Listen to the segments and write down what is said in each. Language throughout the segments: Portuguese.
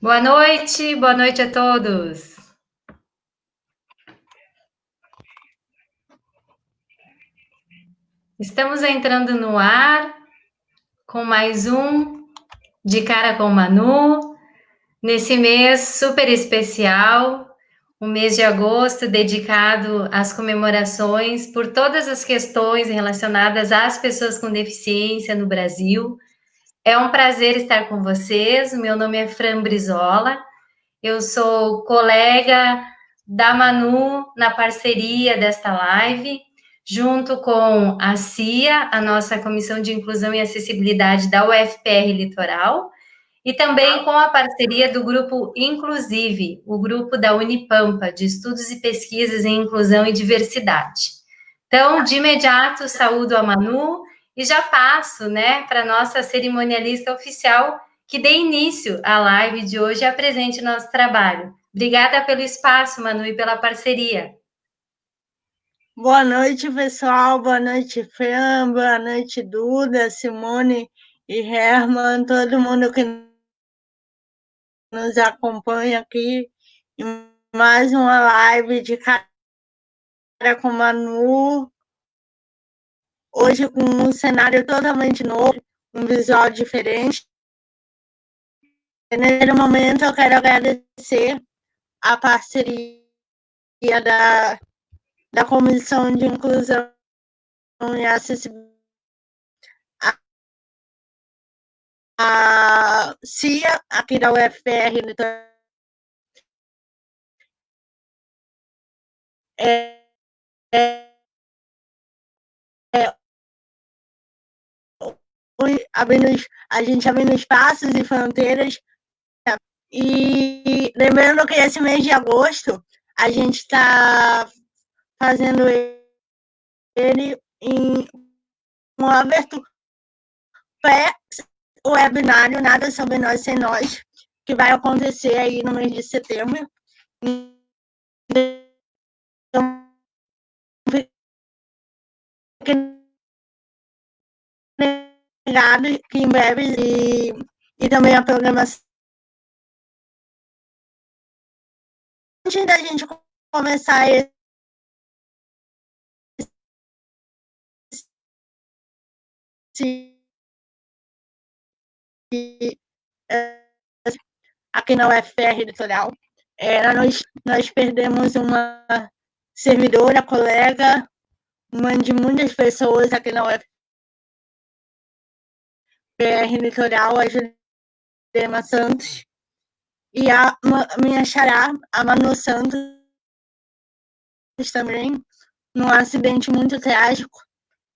Boa noite a todos. Estamos entrando no ar com mais um De Cara com Manu, nesse mês super especial, o mês de agosto dedicado às comemorações por todas as questões relacionadas às pessoas com deficiência no Brasil. É um prazer estar com vocês. Meu nome é Fran Brizola. Eu sou colega da Manu na parceria desta live, junto com a CIA, a nossa Comissão de Inclusão e Acessibilidade da UFPR Litoral, e também com a parceria do Grupo Inclusive, o grupo da Unipampa, de Estudos e Pesquisas em Inclusão e Diversidade. Então, de imediato, saúdo a Manu e já passo, para a nossa cerimonialista oficial, que dê início à live de hoje e apresente nosso trabalho. Obrigada pelo espaço, Manu, e pela parceria. Boa noite, pessoal. Boa noite, Fran. Boa noite, Duda, Simone e Herman, todo mundo que nos acompanha aqui em mais uma live de Cara com Manu. Hoje com um cenário totalmente novo, um visual diferente. Nesse momento, eu quero agradecer a parceria da Comissão de Inclusão e Acessibilidade, a CIA, aqui da UFR, a gente abrindo espaços e fronteiras. E lembrando que esse mês de agosto a gente está fazendo ele em um aberto pré-webinário Nada Sobre Nós Sem Nós, que vai acontecer aí no mês de setembro. Então, fiquem ligados que em breve e também a programação. Antes da gente começar aqui na UFR Litoral, nós perdemos uma servidora, colega, mãe de muitas pessoas aqui na UFR Litoral, a Juliana Santos, e a minha xará, a Manu Santos, também, num acidente muito trágico,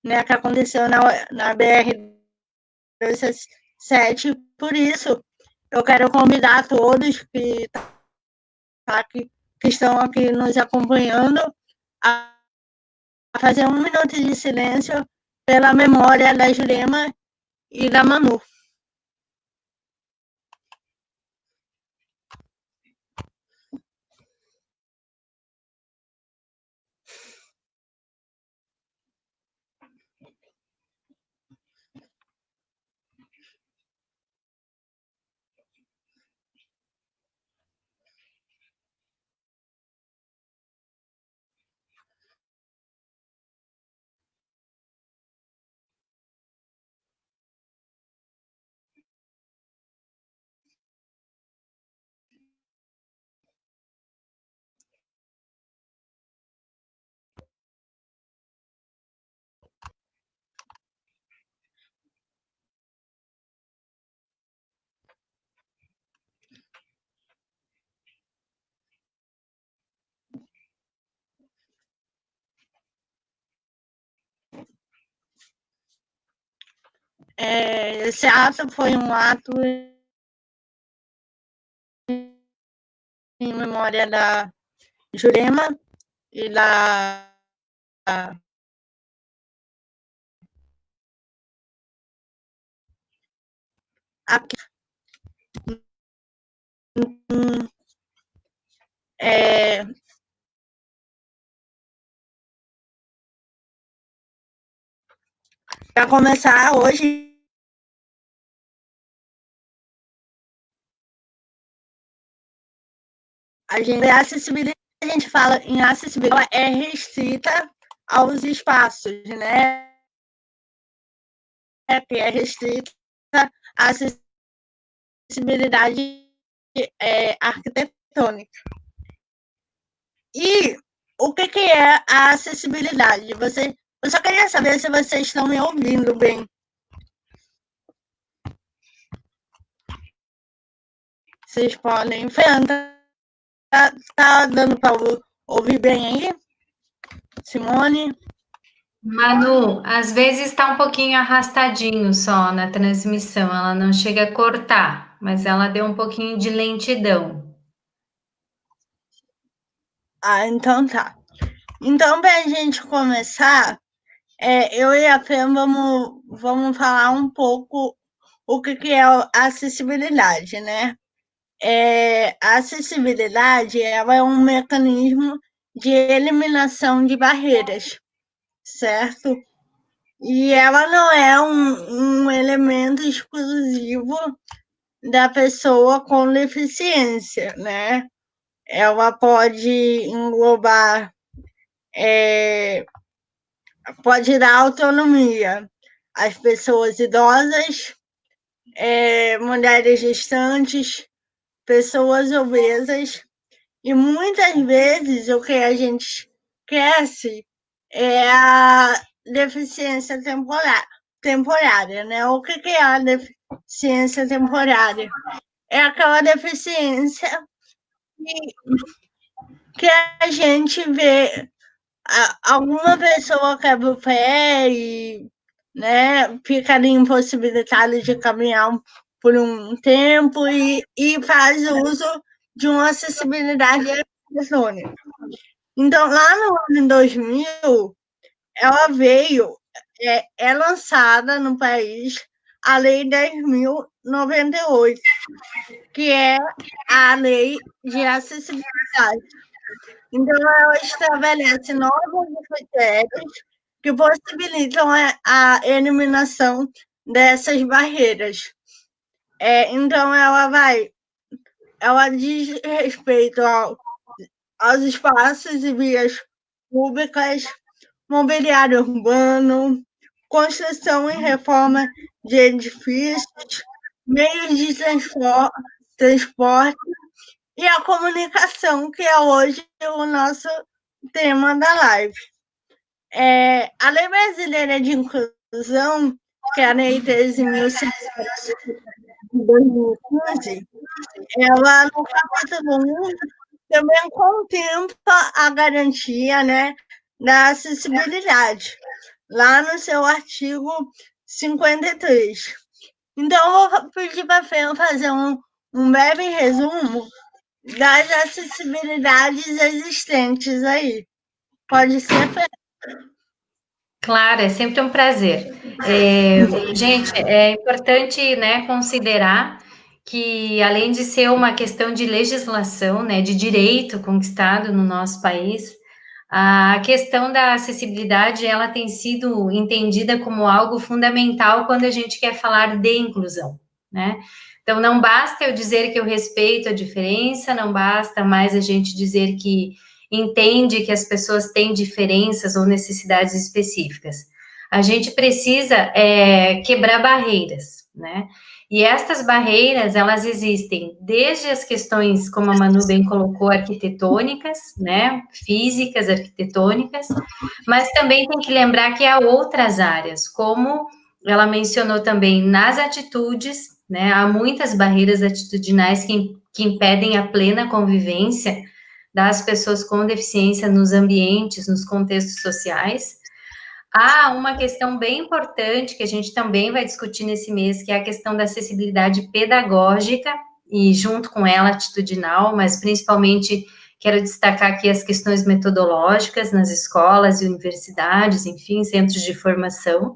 que aconteceu na BR-277. Por isso, eu quero convidar todos que estão aqui nos acompanhando a fazer um minuto de silêncio pela memória da Jurema e da Manu. Esse ato foi um ato em memória da Jurema e da para começar hoje A acessibilidade, a gente fala em acessibilidade, é restrita aos espaços, né? Que é restrita à acessibilidade arquitetônica. E o que é a acessibilidade? Eu só queria saber se vocês estão me ouvindo bem. Vocês podem. Fernanda, tá dando para ouvir bem aí? Simone? Manu, às vezes está um pouquinho arrastadinho só na transmissão, ela não chega a cortar, mas ela deu um pouquinho de lentidão. Então tá. Então, para a gente começar, eu e a Fê vamos falar um pouco o que é a acessibilidade, né? A acessibilidade ela é um mecanismo de eliminação de barreiras, certo? E ela não é um elemento exclusivo da pessoa com deficiência, né? Ela pode englobar, pode dar autonomia às pessoas idosas, mulheres gestantes, pessoas obesas, e muitas vezes o que a gente esquece é a deficiência temporária, né? O que é a deficiência temporária? É aquela deficiência que a gente vê alguma pessoa quebra o pé e, né, fica ali impossibilitada de caminhar por um tempo e faz uso de uma acessibilidade eletrônica. Então, lá no ano 2000, ela veio, é lançada no país a Lei 10.098, que é a Lei de Acessibilidade. Então, ela estabelece novos critérios que possibilitam a eliminação dessas barreiras. Então, ela diz respeito aos espaços e vias públicas, mobiliário urbano, construção e reforma de edifícios, meios de transporte e a comunicação, que é hoje o nosso tema da live. A Lei Brasileira de Inclusão, que é a Lei 13.700 de 2015, ela, no capítulo 1, também contempla a garantia, né, da acessibilidade, lá no seu artigo 53. Então, eu vou pedir para a Fê fazer um breve resumo das acessibilidades existentes aí. Pode ser, Fê? Claro, é sempre um prazer. Gente, é importante, né, considerar que, além de ser uma questão de legislação, né, de direito conquistado no nosso país, a questão da acessibilidade, ela tem sido entendida como algo fundamental quando a gente quer falar de inclusão, né? Então, não basta eu dizer que eu respeito a diferença, não basta mais a gente dizer que entende que as pessoas têm diferenças ou necessidades específicas. A gente precisa quebrar barreiras, né? E estas barreiras, elas existem desde as questões, como a Manu bem colocou, arquitetônicas, né? Físicas, arquitetônicas, mas também tem que lembrar que há outras áreas, como ela mencionou também nas atitudes, né? Há muitas barreiras atitudinais que impedem a plena convivência das pessoas com deficiência nos ambientes, nos contextos sociais. Há uma questão bem importante que a gente também vai discutir nesse mês, que é a questão da acessibilidade pedagógica e, junto com ela, atitudinal, mas principalmente quero destacar aqui as questões metodológicas nas escolas e universidades, enfim, centros de formação.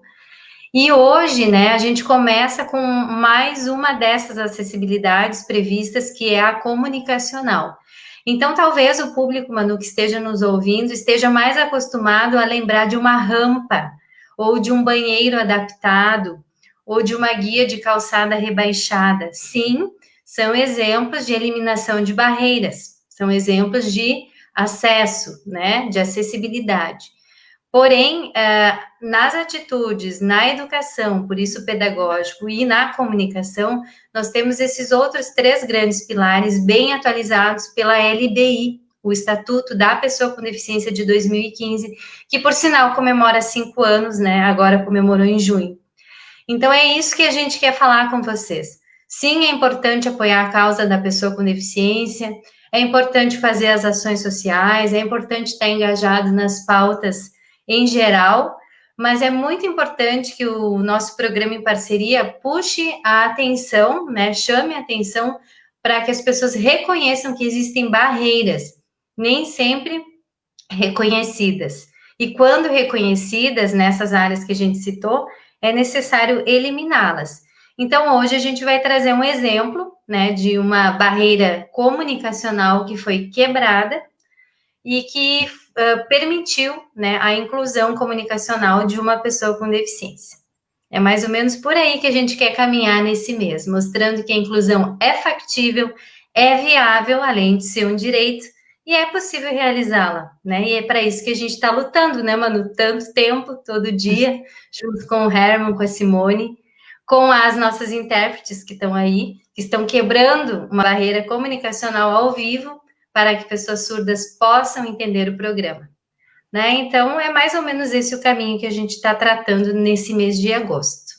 E hoje, né, a gente começa com mais uma dessas acessibilidades previstas, que é a comunicacional. Então, talvez o público, Manu, que esteja nos ouvindo, esteja mais acostumado a lembrar de uma rampa, ou de um banheiro adaptado, ou de uma guia de calçada rebaixada. Sim, são exemplos de eliminação de barreiras, São exemplos de acesso, né, de acessibilidade. Porém, nas atitudes, na educação, por isso pedagógico, e na comunicação, nós temos esses outros 3 grandes pilares bem atualizados pela LBI, o Estatuto da Pessoa com Deficiência de 2015, que, por sinal, comemora 5 anos, né? Agora comemorou em junho. Então, é isso que a gente quer falar com vocês. Sim, é importante apoiar a causa da pessoa com deficiência, é importante fazer as ações sociais, é importante estar engajado nas pautas em geral, mas é muito importante que o nosso programa em parceria puxe a atenção, né, chame a atenção para que as pessoas reconheçam que existem barreiras, nem sempre reconhecidas. E quando reconhecidas nessas áreas que a gente citou, é necessário eliminá-las. Então, hoje a gente vai trazer um exemplo, né, de uma barreira comunicacional que foi quebrada e que permitiu, né, a inclusão comunicacional de uma pessoa com deficiência. É mais ou menos por aí que a gente quer caminhar nesse mês, mostrando que a inclusão é factível, é viável, além de ser um direito, e é possível realizá-la, né? E é para isso que a gente está lutando, né, Manu? Tanto tempo, todo dia, junto com o Herman, com a Simone, com as nossas intérpretes que estão aí, que estão quebrando uma barreira comunicacional ao vivo para que pessoas surdas possam entender o programa, né? Então, é mais ou menos esse o caminho que a gente está tratando nesse mês de agosto.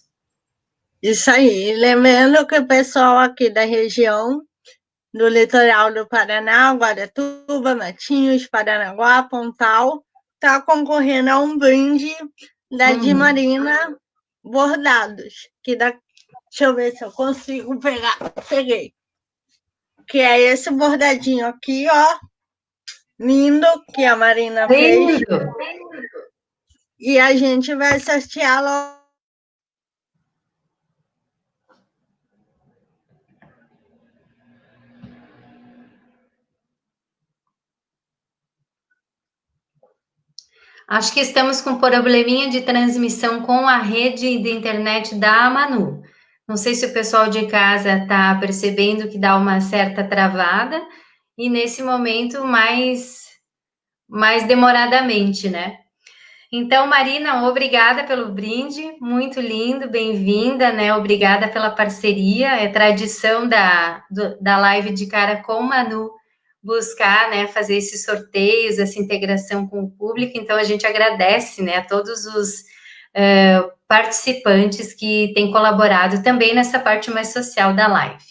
Isso aí. Lembrando que o pessoal aqui da região do litoral do Paraná, Guaratuba, Matinhos, Paranaguá, Pontal, está concorrendo a um brinde da Dimarina Bordados, que dá, deixa eu ver se eu consigo pegar. Peguei. Que é esse bordadinho aqui, ó, lindo, que a Marina fez. E a gente vai sortear logo. Acho que estamos com probleminha de transmissão com a rede de internet da Manu. Não sei se o pessoal de casa está percebendo que dá uma certa travada, e nesse momento mais demoradamente, né? Então, Marina, obrigada pelo brinde, muito lindo, bem-vinda, né? Obrigada pela parceria, é tradição da live de Cara com Manu buscar, né, fazer esses sorteios, essa integração com o público, então a gente agradece, né, a todos os participantes que têm colaborado também nessa parte mais social da live.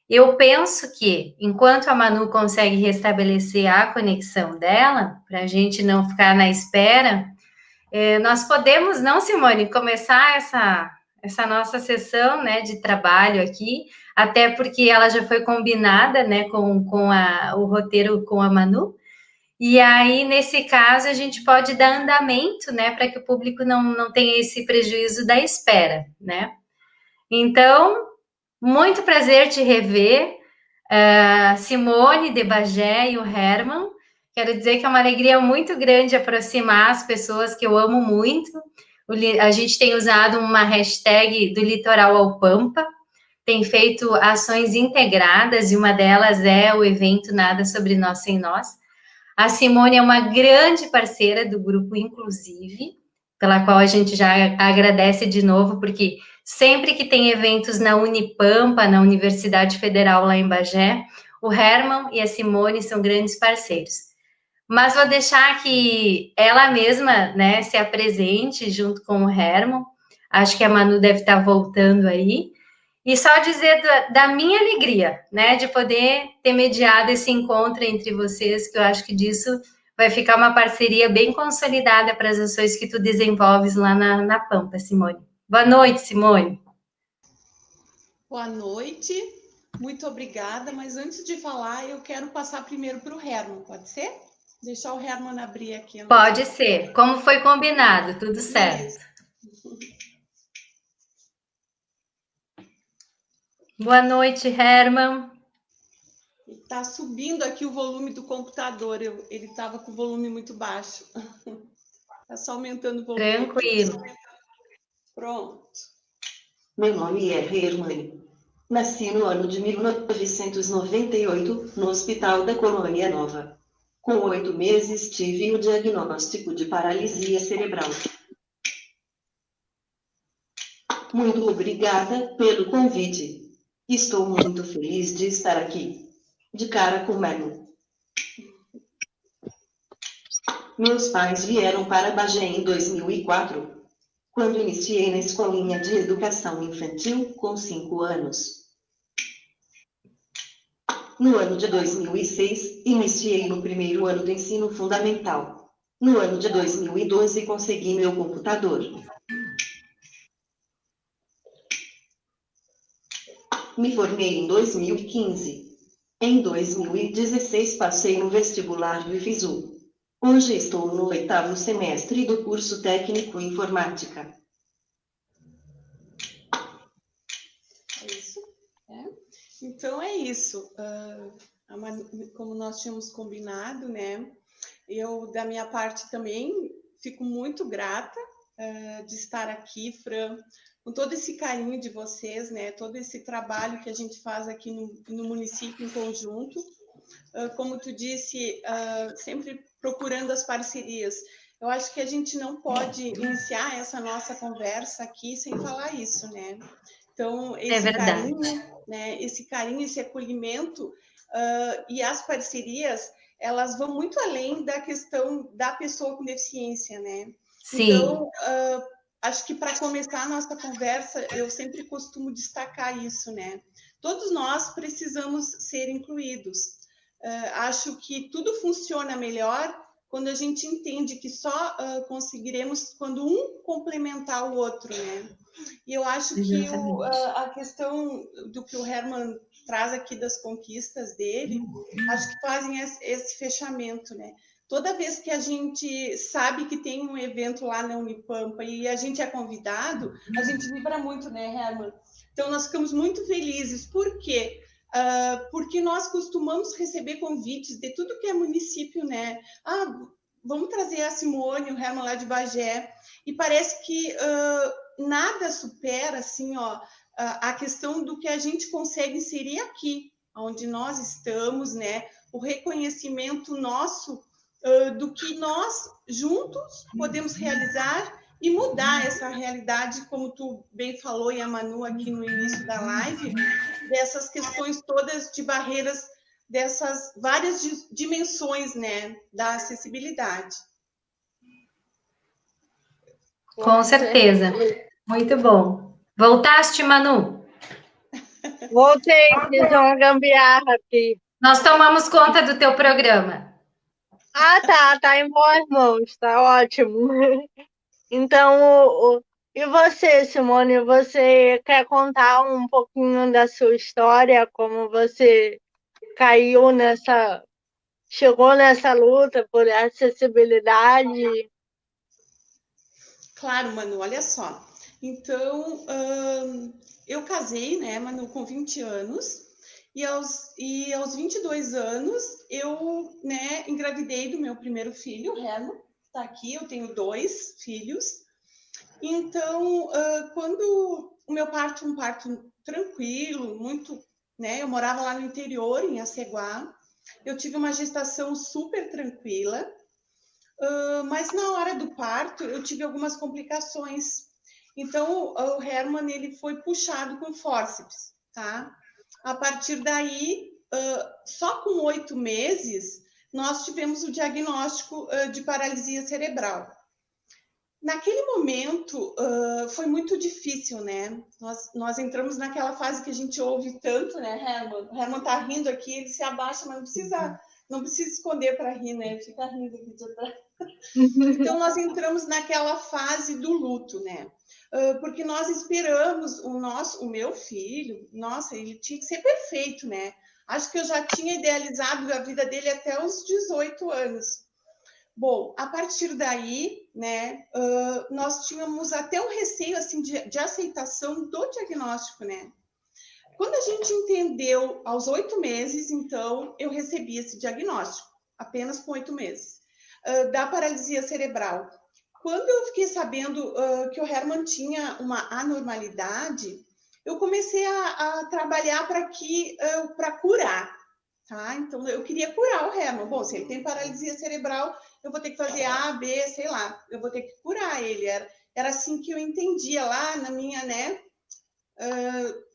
Eu penso que, enquanto a Manu consegue restabelecer a conexão dela, para a gente não ficar na espera, nós podemos, não, Simone, começar essa nossa sessão, né, de trabalho aqui, até porque ela já foi combinada, né, com o roteiro com a Manu, e aí, nesse caso, a gente pode dar andamento, né, para que o público não tenha esse prejuízo da espera, né. Então, muito prazer te rever, Simone de Bagé e o Herman. Quero dizer que é uma alegria muito grande aproximar as pessoas que eu amo muito. A gente tem usado uma hashtag do litoral ao Pampa, tem feito ações integradas e uma delas é o evento Nada Sobre Nós Sem Nós. A Simone é uma grande parceira do grupo Inclusive, pela qual a gente já agradece de novo, porque sempre que tem eventos na Unipampa, na Universidade Federal lá em Bagé, o Herman e a Simone são grandes parceiros. Mas vou deixar que ela mesma, né, se apresente junto com o Herman. Acho que a Manu deve estar voltando aí. E só dizer da minha alegria, né, de poder ter mediado esse encontro entre vocês, que eu acho que disso vai ficar uma parceria bem consolidada para as ações que tu desenvolves lá na Pampa, Simone. Boa noite, Simone. Boa noite, muito obrigada, mas antes de falar, eu quero passar primeiro para o Herman, pode ser? Deixar o Herman abrir aqui. Pode ser, como foi combinado, tudo certo. Boa noite, Herman. Está subindo aqui o volume do computador, ele estava com o volume muito baixo. Está só aumentando o volume. Tranquilo. Pronto. Meu nome é Herman. Nasci no ano de 1998, no Hospital da Colônia Nova. Com 8 meses, tive o diagnóstico de paralisia cerebral. Muito obrigada pelo convite. Estou muito feliz de estar aqui. De cara com Manu. Meus pais vieram para Bagé em 2004, quando iniciei na escolinha de educação infantil com 5 anos. No ano de 2006, iniciei no primeiro ano do ensino fundamental. No ano de 2012, consegui meu computador. Me formei em 2015. Em 2016, passei no vestibular do IFSU. Hoje estou no 8º semestre do curso técnico informática. Isso, né? Então é isso. Como nós tínhamos combinado, né? Eu, da minha parte, também fico muito grata de estar aqui, Fran, com todo esse carinho de vocês, né? Todo esse trabalho que a gente faz aqui no município em conjunto. Como tu disse, sempre procurando as parcerias. Eu acho que a gente não pode iniciar essa nossa conversa aqui sem falar isso, né? Então, esse carinho, né? Esse carinho, esse acolhimento e as parcerias, elas vão muito além da questão da pessoa com deficiência, né? Sim. Então, acho que para começar a nossa conversa, eu sempre costumo destacar isso, né? Todos nós precisamos ser incluídos. Acho que tudo funciona melhor quando a gente entende que só conseguiremos quando um complementar o outro, né? E eu acho que a questão do que o Herman traz aqui das conquistas dele, acho que fazem esse fechamento, né? Toda vez que a gente sabe que tem um evento lá na Unipampa e a gente é convidado, a gente vibra muito, né, Herman? Então, nós ficamos muito felizes. Por quê? Porque nós costumamos receber convites de tudo que é município, né? Vamos trazer a Simone, o Herman lá de Bagé. E parece que nada supera, assim, ó, a questão do que a gente consegue inserir aqui, onde nós estamos, né? O reconhecimento nosso do que nós juntos podemos realizar e mudar essa realidade, como tu bem falou, e a Manu aqui no início da live, dessas questões todas de barreiras, dessas várias dimensões, né, da acessibilidade. Com certeza. Muito bom. Voltaste, Manu? Voltei, fiz uma gambiarra aqui. Nós tomamos conta do teu programa. Tá em boas mãos, tá ótimo. Então, e você, Simone, você quer contar um pouquinho da sua história, como você chegou nessa luta por acessibilidade? Claro, Manu, olha só. Então, eu casei, né, Manu, com 20 anos, e aos 22 anos eu, né, engravidei do meu primeiro filho, o Herman, tá aqui, eu tenho 2 filhos. Então, quando o meu parto, um parto tranquilo, muito, né, eu morava lá no interior, em Aceguá, eu tive uma gestação super tranquila, mas na hora do parto eu tive algumas complicações. Então o Herman ele foi puxado com fórceps, tá? A partir daí, só com 8 meses, nós tivemos o diagnóstico de paralisia cerebral. Naquele momento foi muito difícil, né? Nós entramos naquela fase que a gente ouve tanto, né, Herman? O Herman tá rindo aqui, ele se abaixa, mas não precisa esconder para rir, né? Ele fica rindo aqui de atrás. Então, nós entramos naquela fase do luto, né? Porque nós esperamos o meu filho, nossa, ele tinha que ser perfeito, né? Acho que eu já tinha idealizado a vida dele até os 18 anos. Bom, a partir daí, né, nós tínhamos até um receio, assim, de aceitação do diagnóstico, né? Quando a gente entendeu aos 8 meses, então, eu recebi esse diagnóstico, apenas com 8 meses, da paralisia cerebral. Quando eu fiquei sabendo que o Herman tinha uma anormalidade, eu comecei a trabalhar para curar, tá? Então, eu queria curar o Herman. Bom, se ele tem paralisia cerebral, eu vou ter que fazer A, B, sei lá, eu vou ter que curar ele. Era assim que eu entendia lá na minha, né,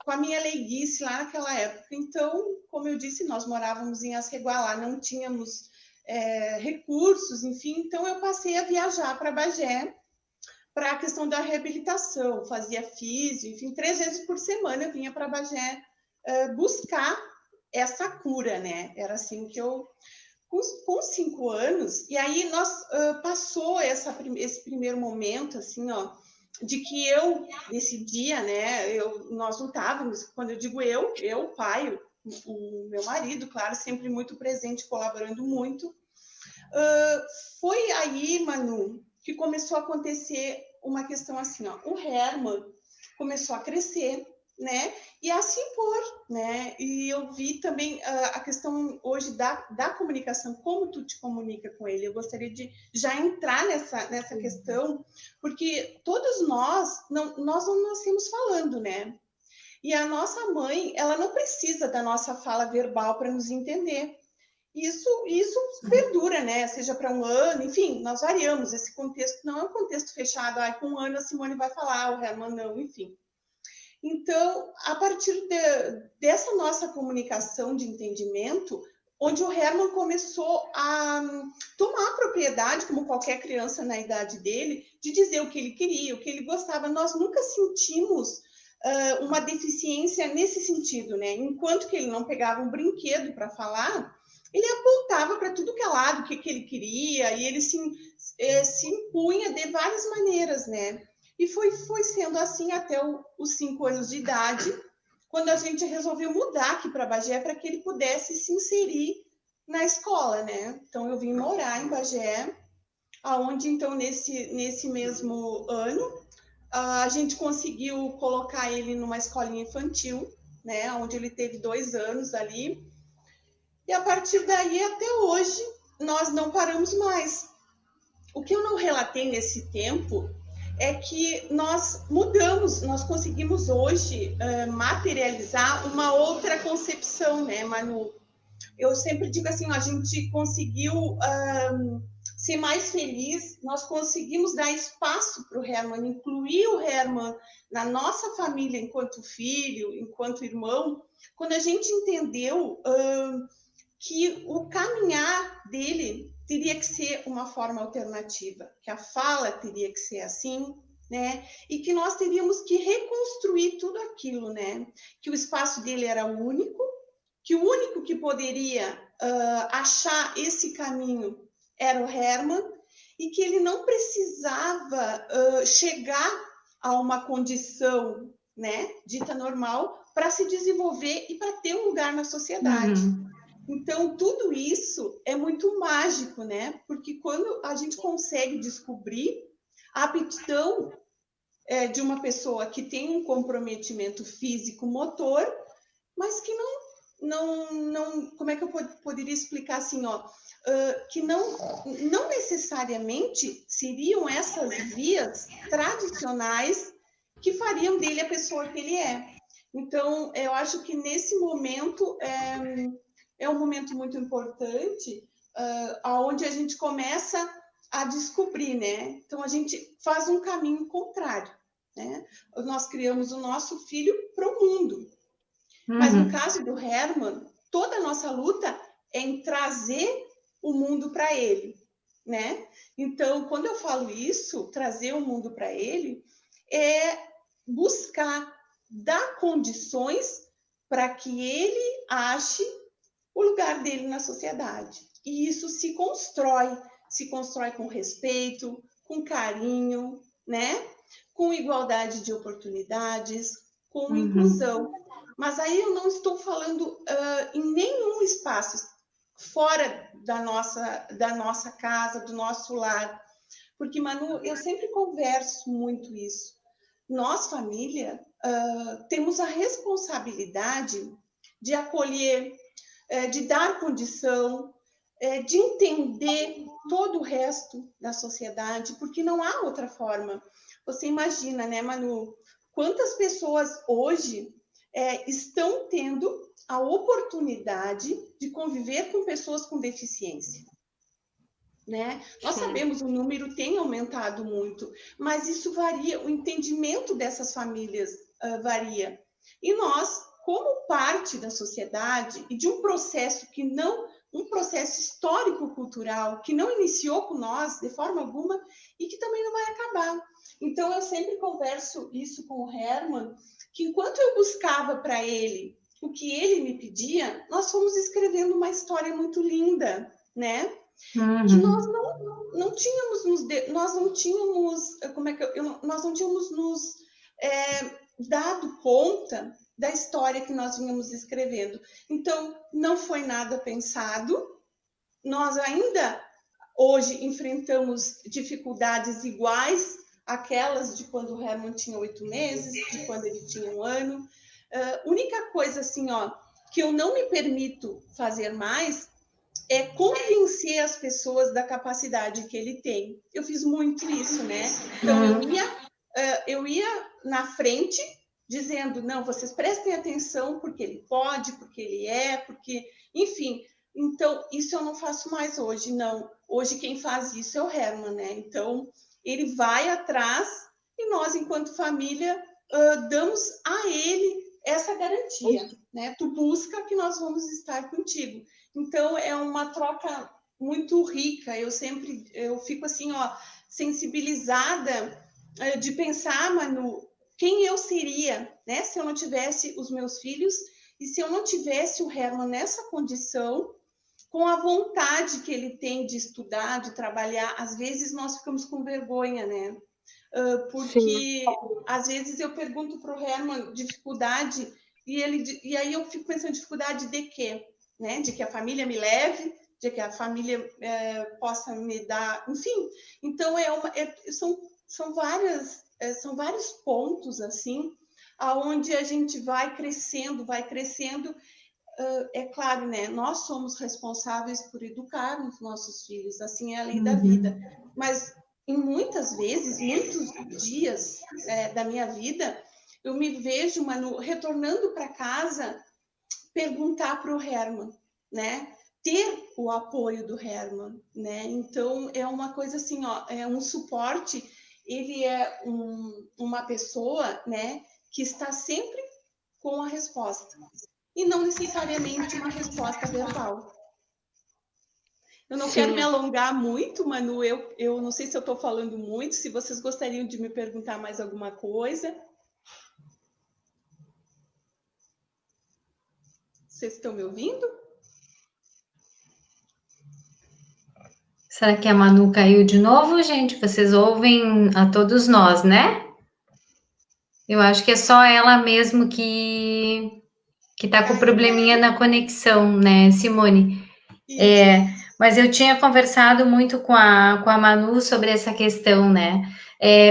com a minha leiguice lá naquela época. Então, como eu disse, nós morávamos em Aceguá, não tínhamos recursos, enfim, então eu passei a viajar para Bagé para a questão da reabilitação, fazia físio, enfim, 3 vezes por semana eu vinha para Bagé buscar essa cura, né? Era assim que eu, com 5 anos, e aí nós passou esse primeiro momento, assim, ó, de que eu, nesse dia, né, nós lutávamos, quando eu digo eu, o pai, o meu marido, claro, sempre muito presente, colaborando muito. Foi aí, Manu, que começou a acontecer uma questão assim, ó, o Herman começou a crescer, né, e a se impor, né, e eu vi também a questão hoje da comunicação, como tu te comunica com ele. Eu gostaria de já entrar nessa questão, porque todos nós não nascemos falando, né, e a nossa mãe, ela não precisa da nossa fala verbal para nos entender. Isso perdura, né? Seja para um ano, enfim, nós variamos. Esse contexto não é um contexto fechado. Com um ano a Simone vai falar, o Herman não, enfim. Então, a partir dessa nossa comunicação de entendimento, onde o Herman começou a tomar propriedade, como qualquer criança na idade dele, de dizer o que ele queria, o que ele gostava. Nós nunca sentimos uma deficiência nesse sentido, né? Enquanto que ele não pegava um brinquedo para falar, ele apontava para tudo que é lado o que ele queria, e ele se impunha de várias maneiras, né? E foi sendo assim até os 5 anos de idade, quando a gente resolveu mudar aqui para Bagé para que ele pudesse se inserir na escola, né? Então eu vim morar em Bagé, aonde então nesse mesmo ano a gente conseguiu colocar ele numa escolinha infantil, né? Onde ele teve 2 anos ali. E a partir daí até hoje nós não paramos mais. O que eu não relatei nesse tempo é que nós mudamos, nós conseguimos hoje materializar uma outra concepção, né, Manu? Eu sempre digo assim, a gente conseguiu ser mais feliz, nós conseguimos dar espaço para o Herman, incluir o Herman na nossa família enquanto filho, enquanto irmão, quando a gente entendeu que o caminhar dele teria que ser uma forma alternativa, que a fala teria que ser assim, né? E que nós teríamos que reconstruir tudo aquilo, né? Que o espaço dele era único, que o único que poderia achar esse caminho era o Herman, e que ele não precisava chegar a uma condição, né, dita normal, para se desenvolver e para ter um lugar na sociedade. Então, tudo isso é muito mágico, né? Porque quando a gente consegue descobrir a aptidão de uma pessoa que tem um comprometimento físico-motor, mas que não, como é que eu poderia explicar assim, ó, que não necessariamente seriam essas vias tradicionais que fariam dele a pessoa que ele é. Então, eu acho que nesse momento é um momento muito importante, onde a gente começa a descobrir, né? Então, a gente faz um caminho contrário, né? Nós criamos o nosso filho para o mundo. Mas no caso do Herman, toda a nossa luta é em trazer o mundo para ele, né? Então, quando eu falo isso, trazer o mundo para ele, é buscar dar condições para que ele ache o lugar dele na sociedade. E isso se constrói com respeito, com carinho, né? Com igualdade de oportunidades, com inclusão. Mas aí eu não estou falando em nenhum espaço fora da nossa casa, do nosso lar. Porque, Manu, eu sempre converso muito isso. Nós, família, temos a responsabilidade de acolher, de dar condição, de entender todo o resto da sociedade, porque não há outra forma. Você imagina, né, Manu? quantas pessoas hoje estão tendo a oportunidade de conviver com pessoas com deficiência, né? Nós sabemos, o número tem aumentado muito, mas isso varia, o entendimento dessas famílias varia. E nós, como parte da sociedade e de um processo um processo histórico-cultural que não iniciou com nós de forma alguma e que também não vai acabar. Então, eu sempre converso isso com o Herman, que enquanto eu buscava para ele o que ele me pedia, nós fomos escrevendo uma história muito linda, né? Que nós não tínhamos nos dado conta da história que nós vínhamos escrevendo. Então, não foi nada pensado. Nós ainda hoje enfrentamos dificuldades iguais àquelas de quando o Herman tinha 8 meses, de quando ele tinha 1 ano. Única coisa assim, que eu não me permito fazer mais é convencer as pessoas da capacidade que ele tem. Eu fiz muito isso, né? Então, eu ia na frente dizendo, não, vocês prestem atenção porque ele pode, porque ele porque... Enfim, então, isso eu não faço mais hoje, não. Hoje quem faz isso é o Herman, né? Então, ele vai atrás e nós, enquanto família, damos a ele essa garantia, né? Tu busca que nós vamos estar contigo. Então, é uma troca muito rica. Eu fico assim, sensibilizada de pensar, Manu, quem eu seria, né? Se eu não tivesse os meus filhos e se eu não tivesse o Herman nessa condição, com a vontade que ele tem de estudar, de trabalhar. Às vezes nós ficamos com vergonha, né? Porque às vezes eu pergunto para o Herman dificuldade e aí eu fico pensando dificuldade de quê? Né? De que a família me leve, de que a família possa me dar, enfim. Então são vários pontos assim, aonde a gente vai crescendo. É claro, né? Nós somos responsáveis por educar os nossos filhos, assim é a lei da vida. Mas muitos dias da minha vida, eu me vejo, Manu, retornando para casa, perguntar para o Herman, né? Ter o apoio do Herman, né? Então, é uma coisa assim, é um suporte, ele é uma pessoa, né, que está sempre com a resposta, e não necessariamente uma resposta verbal. Eu não quero me alongar muito, Manu, eu não sei se eu estou falando muito, se vocês gostariam de me perguntar mais alguma coisa. Vocês estão me ouvindo? Será que a Manu caiu de novo, gente? Vocês ouvem a todos nós, né? Eu acho que é só ela mesmo que tá com probleminha na conexão, né, Simone? Mas eu tinha conversado muito com a Manu sobre essa questão, né?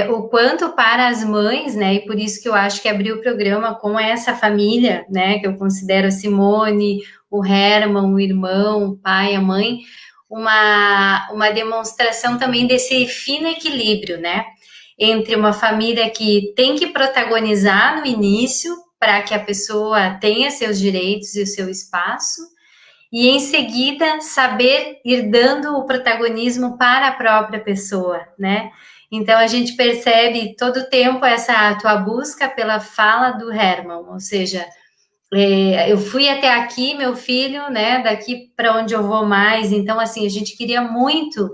O quanto para as mães, né? E por isso que eu acho que abri o programa com essa família, né? Que eu considero a Simone, o Herman, o irmão, o pai, a mãe, uma demonstração também desse fino equilíbrio, né? Entre uma família que tem que protagonizar no início para que a pessoa tenha seus direitos e o seu espaço, e em seguida saber ir dando o protagonismo para a própria pessoa, né? Então a gente percebe todo o tempo essa tua busca pela fala do Herman, ou seja, eu fui até aqui, meu filho, né? Daqui para onde eu vou mais. Então, assim, a gente queria muito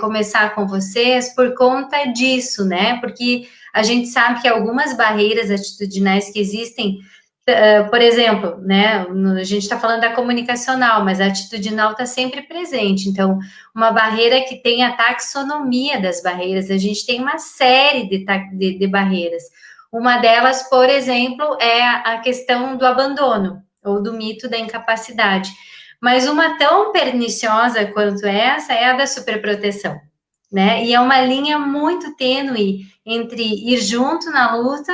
começar com vocês por conta disso, né? Porque a gente sabe que algumas barreiras atitudinais que existem, por exemplo, né? A gente está falando da comunicacional, mas a atitudinal está sempre presente. Então, uma barreira que tem a taxonomia das barreiras, a gente tem uma série de barreiras. Uma delas, por exemplo, é a questão do abandono, ou do mito da incapacidade. Mas uma tão perniciosa quanto essa é a da superproteção, né? E é uma linha muito tênue entre ir junto na luta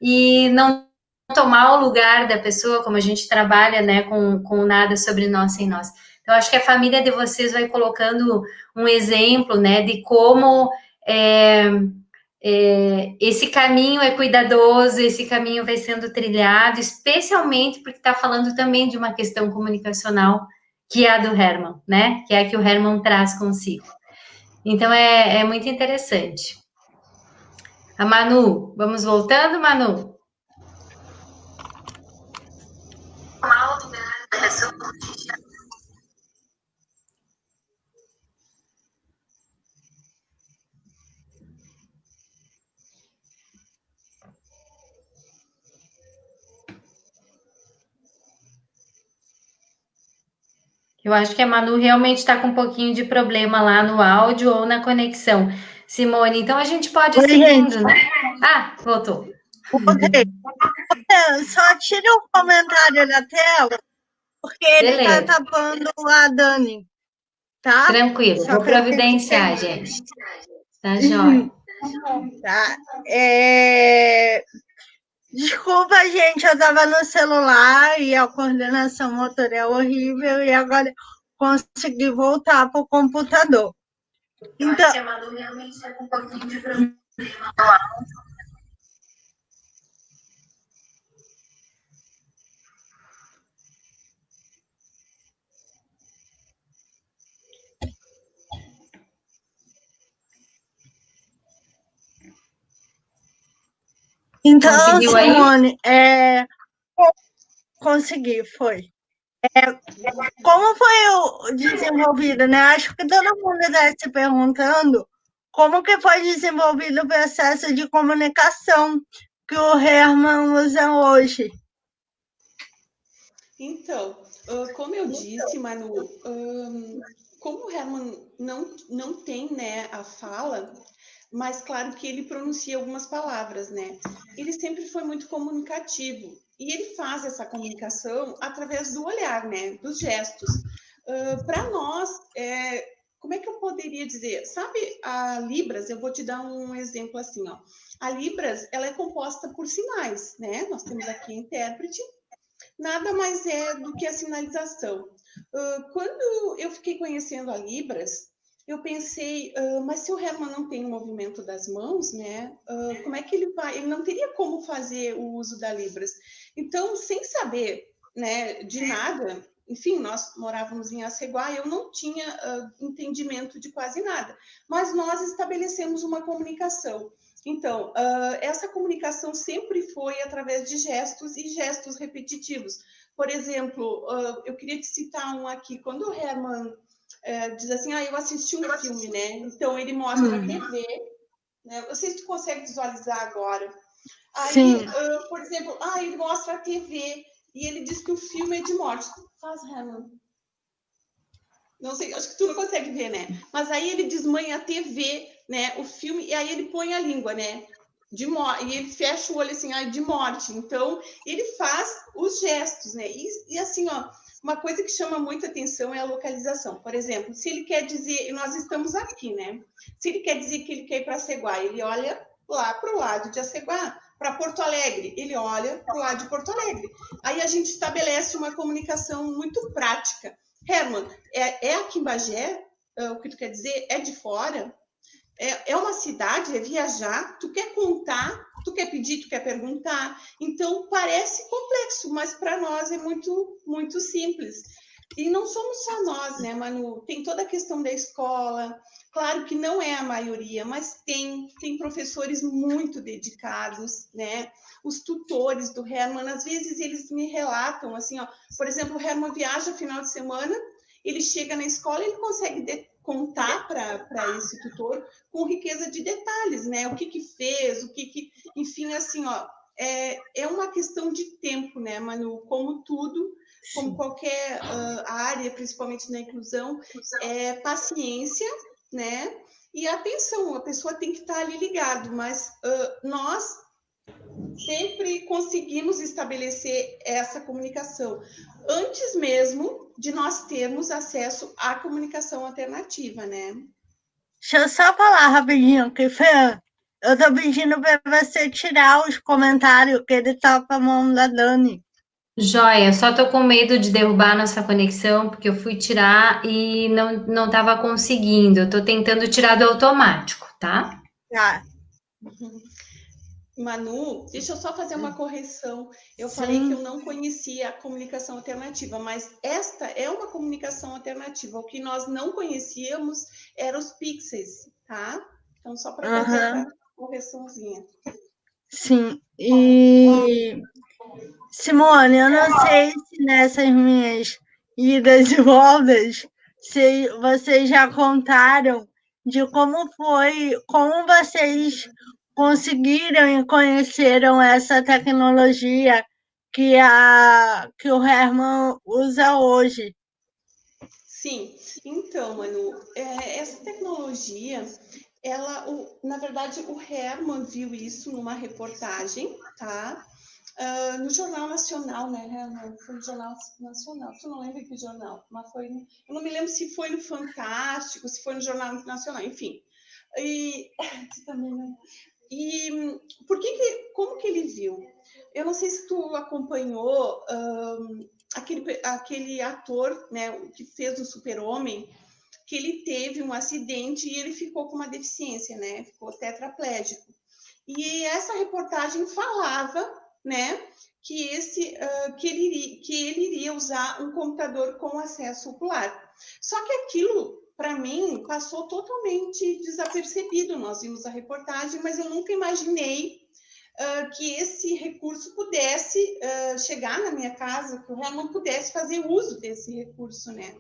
e não tomar o lugar da pessoa, como a gente trabalha, né, com nada sobre nós sem nós. Então, acho que a família de vocês vai colocando um exemplo, né, de como esse caminho é cuidadoso, esse caminho vai sendo trilhado, especialmente porque está falando também de uma questão comunicacional, que é a do Herman, né? Que é a que o Herman traz consigo. Então, é muito interessante. A Manu, vamos voltando, Manu? Eu acho que a Manu realmente está com um pouquinho de problema lá no áudio ou na conexão. Simone, então a gente pode ir Oi, seguindo, gente. né? Ah, voltou. Voltei. Só tira o comentário da tela, porque ele tá Beleza, tapando a Dani, tá? tranquilo. Só Vou que a gente providenciar, tem. gente. Tá jóia. Tá? Desculpa, gente, eu tava no celular e a coordenação motora é horrível e agora consegui voltar pro computador. Então, A Manu realmente está com um pouquinho de problema. Conseguiu aí? Simone, consegui, foi. Como foi o desenvolvido, né? Acho que todo mundo está se perguntando como que foi desenvolvido o processo de comunicação que o Herman usa hoje. Então, como eu disse, Manu, como o Herman não tem, né, a fala, mas claro que ele pronuncia algumas palavras, né? Ele sempre foi muito comunicativo e ele faz essa comunicação através do olhar, né? Dos gestos. Para nós, como é que eu poderia dizer? Sabe, a Libras, eu vou te dar um exemplo assim, ó. A Libras, ela é composta por sinais, né? Nós temos aqui a intérprete, nada mais é do que a sinalização. Quando eu fiquei conhecendo a Libras, eu pensei, mas se o Herman não tem o movimento das mãos, né? Como é que ele vai? Ele não teria como fazer o uso da Libras. Então, sem saber, né, de nada, enfim, nós morávamos em Aceguá, eu não tinha entendimento de quase nada, mas nós estabelecemos uma comunicação. Então, essa comunicação sempre foi através de gestos e gestos repetitivos. Por exemplo, eu queria te citar um aqui. Quando o Herman diz assim, eu assisti um filme, né? Então, ele mostra a TV, né? Eu não sei se tu consegue visualizar agora. Aí, por exemplo, ele mostra a TV e ele diz que o filme é de morte. Faz, Herman. Não sei, acho que tu não consegue ver, né? Mas aí ele desmanha a TV, né? O filme, e aí ele põe a língua, né? De morte, e ele fecha o olho assim, de morte. Então, ele faz os gestos, né? E assim, ó, uma coisa que chama muita atenção é a localização. Por exemplo, se ele quer dizer, e nós estamos aqui, né? Se ele quer dizer que ele quer ir para Aceguá, ele olha lá para o lado de Aceguá. Para Porto Alegre, ele olha para o lado de Porto Alegre. Aí a gente estabelece uma comunicação muito prática. Herman, é aqui em Bagé? O que tu quer dizer? É de fora? É uma cidade? É viajar? Tu quer contar? Tu quer pedir? Tu quer perguntar? Então, parece complexo, mas para nós é muito, muito simples. E não somos só nós, né, Manu? Tem toda a questão da escola. Claro que não é a maioria, mas tem professores muito dedicados, né? Os tutores do Herman, às vezes eles me relatam assim, ó, por exemplo, o Herman viaja final de semana, ele chega na escola, ele consegue contar para esse tutor com riqueza de detalhes, né? O que fez, enfim, assim, ó, é uma questão de tempo, né, Manu? Como tudo, como qualquer área, principalmente na inclusão, é paciência, né? E atenção, a pessoa tem que estar ali ligado, mas nós sempre conseguimos estabelecer essa comunicação antes mesmo de nós termos acesso à comunicação alternativa, né? Deixa eu só falar rapidinho, que Fê, eu tô pedindo para você tirar os comentários que ele tá com a mão da Dani. Joia, só tô com medo de derrubar nossa conexão, porque eu fui tirar e não tava conseguindo. Eu tô tentando tirar do automático, tá? Tá. Manu, deixa eu só fazer uma correção. Eu falei que eu não conhecia a comunicação alternativa, mas esta é uma comunicação alternativa. O que nós não conhecíamos eram os pixels, tá? Então, só para fazer essa correçãozinha. Sim, e Simone, eu não sei se nessas minhas idas e voltas, se vocês já contaram de como foi, como vocês conseguiram e conheceram essa tecnologia que o Herman usa hoje. Sim, então, Manu, essa tecnologia, na verdade, o Herman viu isso numa reportagem, tá? No Jornal Nacional, né, Herman? Foi no Jornal Nacional. Tu não lembra que jornal? Mas foi. Eu não me lembro se foi no Fantástico, se foi no Jornal Nacional, enfim. E também não. E como que ele viu? Eu não sei se tu acompanhou aquele ator, né, que fez o Super-Homem, que ele teve um acidente e ele ficou com uma deficiência, né? Ficou tetraplégico. E essa reportagem falava, né, que ele iria usar um computador com acesso ocular. Só que aquilo, para mim, passou totalmente desapercebido. Nós vimos a reportagem, mas eu nunca imaginei que esse recurso pudesse chegar na minha casa, que o Herman pudesse fazer uso desse recurso, né?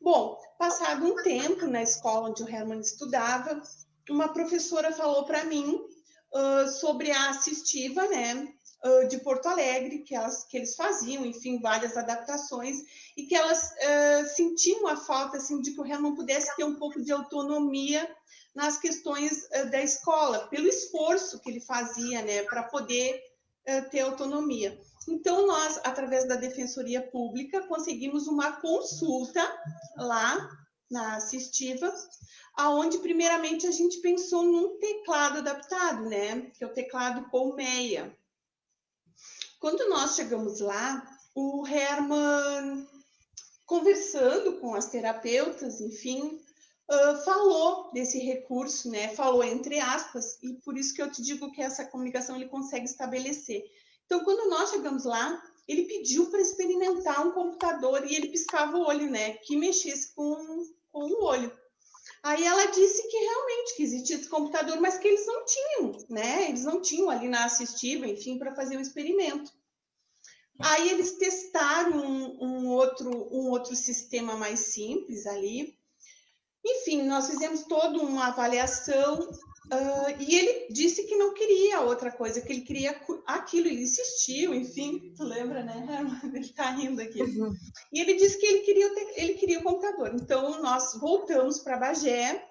Bom, passado um tempo na escola onde o Herman estudava, uma professora falou para mim sobre a assistiva, né, de Porto Alegre, que eles faziam, enfim, várias adaptações, e que elas sentiam a falta assim, de que o Herman pudesse ter um pouco de autonomia nas questões da escola, pelo esforço que ele fazia, né, para poder ter autonomia. Então, nós, através da Defensoria Pública, conseguimos uma consulta lá na assistiva, aonde primeiramente a gente pensou num teclado adaptado, né, que é o teclado colmeia. Quando nós chegamos lá, o Herman, conversando com as terapeutas, enfim, falou desse recurso, né, falou entre aspas, e por isso que eu te digo que essa comunicação ele consegue estabelecer. Então, quando nós chegamos lá, ele pediu para experimentar um computador e ele piscava o olho, né, que mexesse com o olho. Aí ela disse que realmente que existia esse computador, mas que eles não tinham, né? Eles não tinham ali na assistiva, enfim, para fazer um experimento. Aí eles testaram um outro sistema mais simples ali. Enfim, nós fizemos toda uma avaliação e ele disse que não queria outra coisa, que ele queria aquilo, ele insistiu, enfim, tu lembra, né? Ele tá rindo aqui. E ele disse que ele queria o computador. Então, nós voltamos para Bagé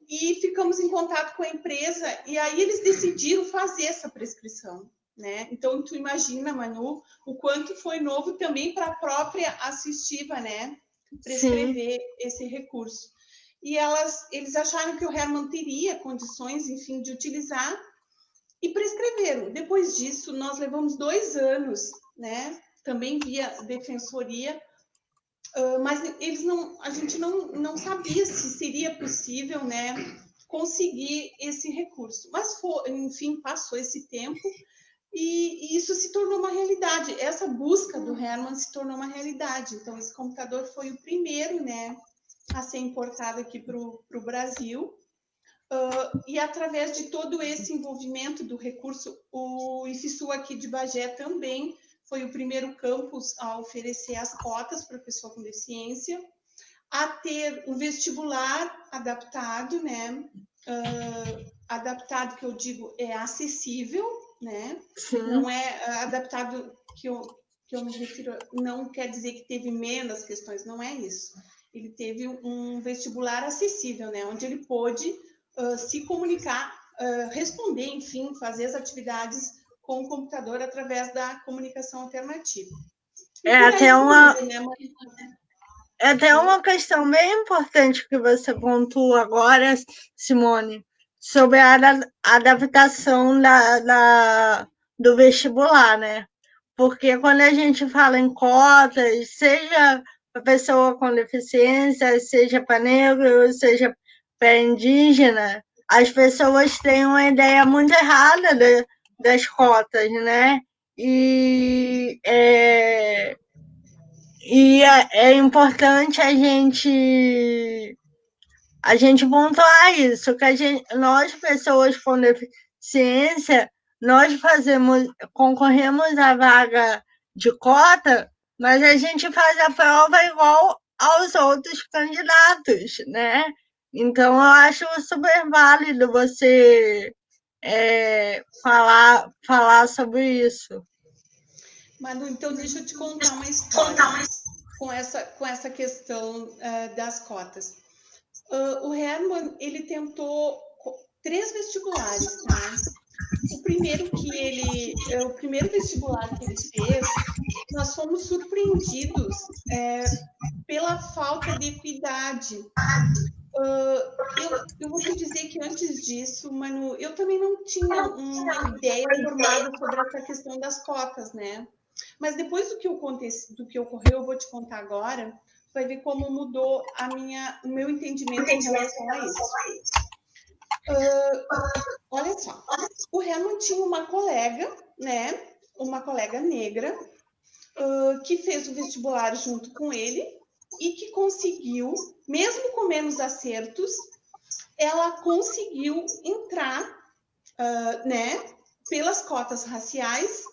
e ficamos em contato com a empresa, e aí eles decidiram fazer essa prescrição, né? Então, tu imagina, Manu, o quanto foi novo também para a própria assistiva, né? Prescrever esse recurso. E eles acharam que o Herman teria condições, enfim, de utilizar e prescreveram. Depois disso, nós levamos 2 anos, né? Também via defensoria, mas a gente não sabia se seria possível, né, conseguir esse recurso. Mas, enfim, passou esse tempo e isso se tornou uma realidade. Essa busca do Herman se tornou uma realidade. Então, esse computador foi o primeiro, né, a ser importado aqui para o Brasil. E através de todo esse envolvimento do recurso, o IFSU aqui de Bagé também foi o primeiro campus a oferecer as cotas para pessoa com deficiência, a ter um vestibular adaptado, né? Adaptado, que eu digo, é acessível, né? Sim. Não é adaptado que eu me refiro, não quer dizer que teve menos questões, não é isso. Ele teve um vestibular acessível, né? Onde ele pôde se comunicar, responder, enfim, fazer as atividades com o computador através da comunicação alternativa. É até uma questão bem importante que você pontuou agora, Simone, sobre a adaptação do vestibular, né? Porque quando a gente fala em cotas, seja para pessoa com deficiência, seja para negro, seja para indígena, as pessoas têm uma ideia muito errada das cotas, né? E é importante a gente pontuar isso, que nós, pessoas com deficiência, nós concorremos à vaga de cota, mas a gente faz a prova igual aos outros candidatos, né? Então, eu acho super válido você falar sobre isso. Manu, então deixa eu te contar uma história com essa questão das cotas. O Herman, ele tentou 3 vestibulares, tá? O primeiro vestibular que ele fez, nós fomos surpreendidos pela falta de equidade. Eu vou te dizer que antes disso, Manu, eu também não tinha uma ideia formada sobre essa questão das cotas, né? Mas depois do que ocorreu, eu vou te contar agora, vai ver como mudou o meu entendimento em relação a isso. Olha só, o Herman tinha uma colega, né? Uma colega negra, que fez o vestibular junto com ele e que conseguiu, mesmo com menos acertos, ela conseguiu entrar, né? Pelas cotas raciais.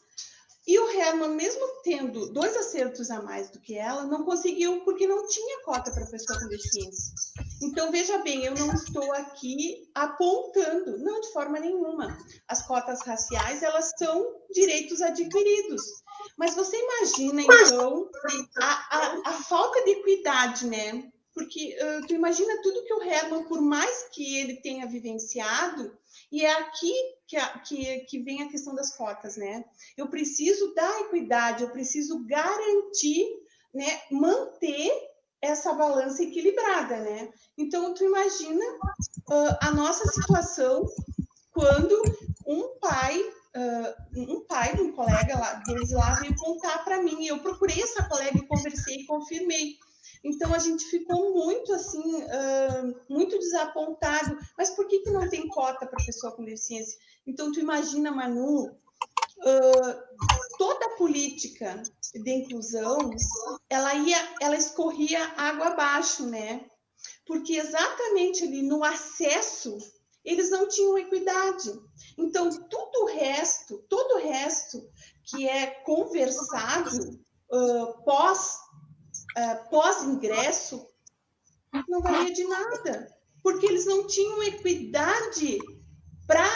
E o Herman, mesmo tendo 2 acertos a mais do que ela, não conseguiu porque não tinha cota para pessoa com deficiência. Então, veja bem, eu não estou aqui apontando, não de forma nenhuma. As cotas raciais, elas são direitos adquiridos. Mas você imagina, então, a falta de equidade, né? Porque tu imagina tudo que o Herman, por mais que ele tenha vivenciado, e é aqui que vem a questão das cotas, né? Eu preciso dar equidade, eu preciso garantir, né, manter essa balança equilibrada, né? Então, tu imagina a nossa situação quando um pai de um colega deles lá veio contar para mim. Eu procurei essa colega e conversei e confirmei. Então, a gente ficou muito, assim, muito desapontado. Mas por que não tem cota para pessoa com deficiência? Então, tu imagina, Manu, toda a política de inclusão, ela escorria água abaixo, né? Porque exatamente ali no acesso, eles não tinham equidade. Então, todo o resto que é conversado pós-ingresso, não valia de nada, porque eles não tinham equidade para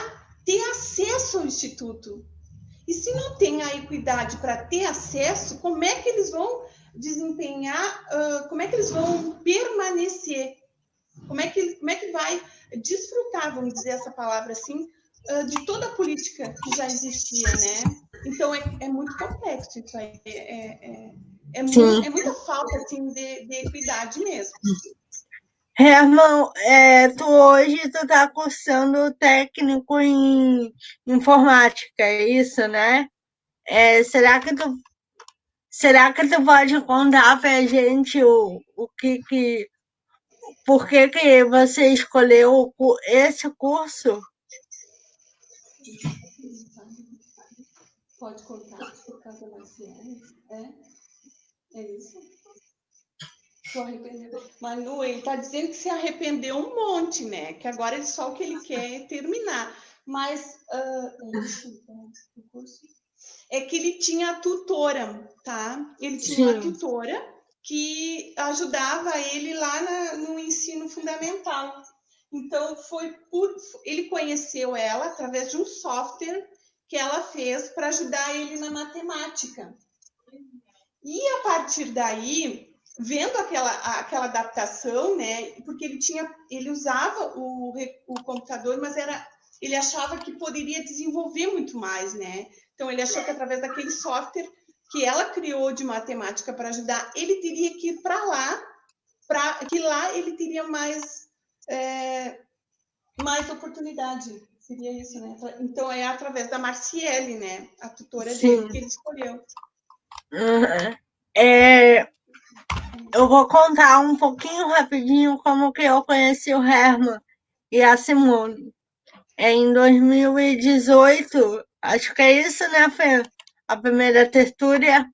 ter acesso ao instituto. E se não tem a equidade para ter acesso, como é que eles vão desempenhar, como é que eles vão permanecer? Como é que vai desfrutar, vamos dizer essa palavra assim, de toda a política que já existia, né? Então, é muito complexo isso aí. É muita falta, assim, de equidade mesmo. Herman, tu hoje tá cursando técnico em informática, é isso, né? Será que tu pode contar pra gente por que você escolheu esse curso? Pode contar por causa da Marciane? É isso? Tô arrependendo. Manu, ele tá dizendo que se arrependeu um monte, né? Que agora só o que ele quer é terminar. Mas o curso é que ele tinha a tutora, tá? Ele tinha uma tutora que ajudava ele lá no ensino fundamental. Então, ele conheceu ela através de um software que ela fez para ajudar ele na matemática. E a partir daí, vendo aquela adaptação, né? Porque ele usava o computador, mas ele achava que poderia desenvolver muito mais, né? Então ele achou que através daquele software que ela criou de matemática para ajudar, ele teria que ir para lá, que lá ele teria mais oportunidade. Seria isso, né? Então é através da Marciele, né? A tutora dele que ele escolheu. Eu vou contar um pouquinho rapidinho como que eu conheci o Herman. e a Simone. Em 2018, acho que é isso, né, Fê? A primeira tertúlia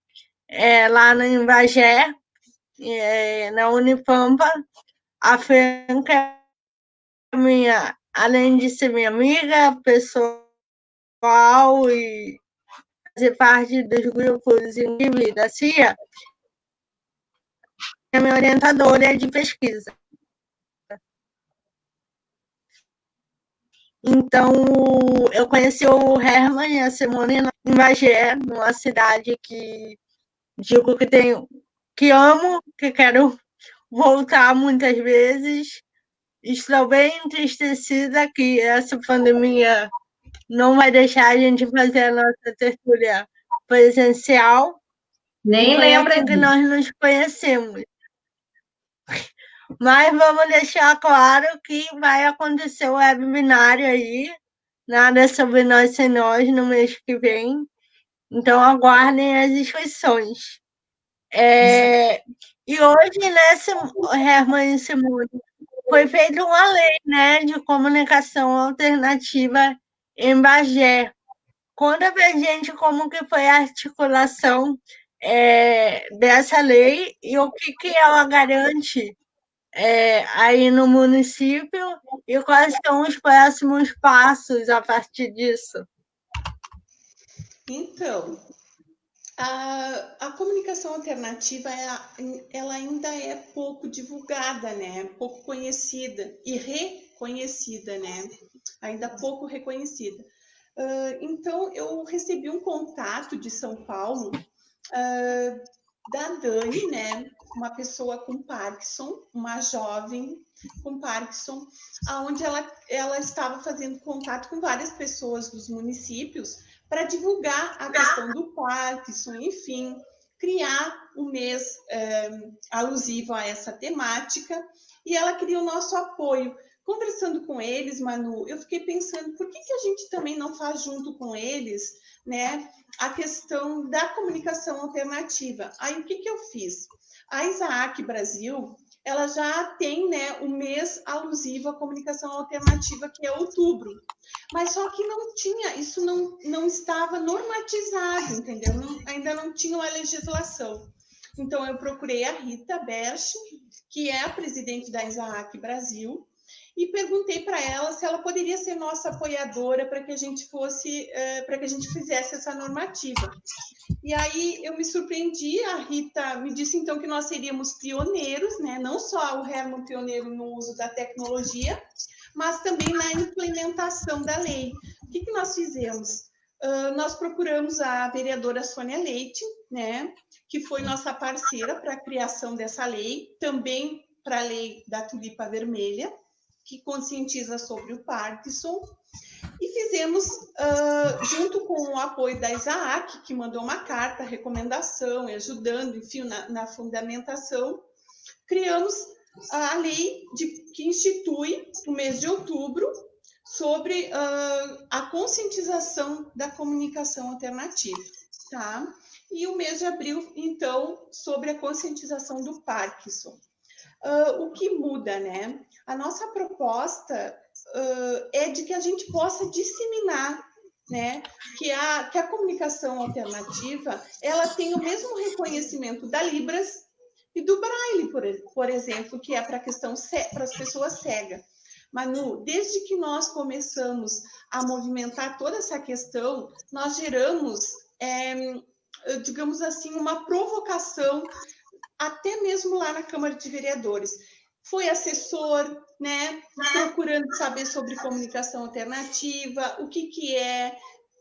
lá no Bagé, na Unipampa. A Franca é minha, além de ser minha amiga pessoal e fazer parte dos grupos incríveis da CIA, é minha orientadora de pesquisa. Então, eu conheci o Herman e a Simone em Bagé, numa cidade que digo que amo, que quero voltar muitas vezes. Estou bem entristecida que essa pandemia não vai deixar a gente fazer a nossa tertúlia presencial. Nem Foi lembra assim que disso. nós nos conhecemos. Mas vamos deixar claro que vai acontecer o webinário aí, Nada Sobre Nós Sem Nós, no mês que vem. Então, aguardem as inscrições. E hoje, né, Herman e Simone, foi feita uma lei, né, de comunicação alternativa em Bagé. Conta pra gente como que foi a articulação dessa lei e o que ela garante aí no município e quais são os próximos passos a partir disso. Então, a comunicação alternativa ela ainda é pouco divulgada, né? Pouco conhecida e reconhecida, né? Ainda pouco reconhecida. Então, eu recebi um contato de São Paulo da Dani, né? Uma pessoa com Parkinson, uma jovem com Parkinson, onde ela estava fazendo contato com várias pessoas dos municípios para divulgar a questão do Parkinson, enfim, criar um mês alusivo a essa temática, e ela queria o nosso apoio. Conversando com eles, Manu, eu fiquei pensando, por que a gente também não faz junto com eles, né, a questão da comunicação alternativa? Aí, o que eu fiz? A Isaac Brasil, ela já tem, né, o mês alusivo à comunicação alternativa, que é outubro. Mas só que não tinha, isso não estava normatizado, entendeu? Ainda não tinha uma legislação. Então, eu procurei a Rita Berch, que é a presidente da Isaac Brasil, e perguntei para ela se ela poderia ser nossa apoiadora para que a gente para que a gente fizesse essa normativa. E aí eu me surpreendi, a Rita me disse então que nós seríamos pioneiros, né? Não só o Herman pioneiro no uso da tecnologia, mas também na implementação da lei. O que nós fizemos? Nós procuramos a vereadora Sônia Leite, né? Que foi nossa parceira para a criação dessa lei, também para a lei da tulipa vermelha, que conscientiza sobre o Parkinson. E fizemos, junto com o apoio da Isaac, que mandou uma carta, recomendação, ajudando, enfim, na fundamentação, criamos a lei que institui o mês de outubro sobre a conscientização da comunicação alternativa, tá? E o mês de abril, então, sobre a conscientização do Parkinson. O que muda, né? A nossa proposta é de que a gente possa disseminar, né? Que a comunicação alternativa, ela tem o mesmo reconhecimento da Libras e do Braille, por exemplo, que é para a questão para as pessoas cegas. Manu, desde que nós começamos a movimentar toda essa questão, nós geramos, digamos assim, uma provocação até mesmo lá na Câmara de Vereadores. Foi assessor, né, procurando saber sobre comunicação alternativa, o que é,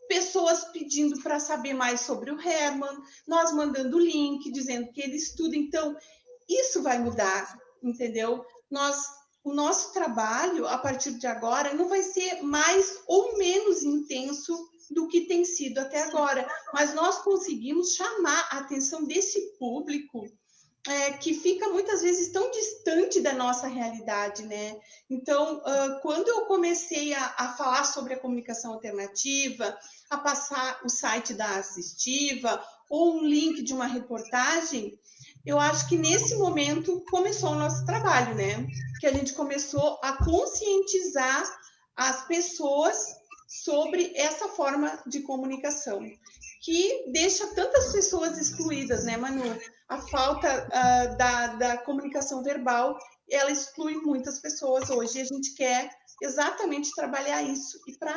pessoas pedindo para saber mais sobre o Herman, nós mandando link, dizendo que ele estuda. Então, isso vai mudar, entendeu? O nosso trabalho, a partir de agora, não vai ser mais ou menos intenso do que tem sido até agora, mas nós conseguimos chamar a atenção desse público que fica muitas vezes tão distante da nossa realidade, né? Então, quando eu comecei a falar sobre a comunicação alternativa, a passar o site da Assistiva ou um link de uma reportagem, eu acho que nesse momento começou o nosso trabalho, né? Que a gente começou a conscientizar as pessoas sobre essa forma de comunicação, que deixa tantas pessoas excluídas, né, Manu? A falta da comunicação verbal, ela exclui muitas pessoas hoje. E a gente quer exatamente trabalhar isso. E para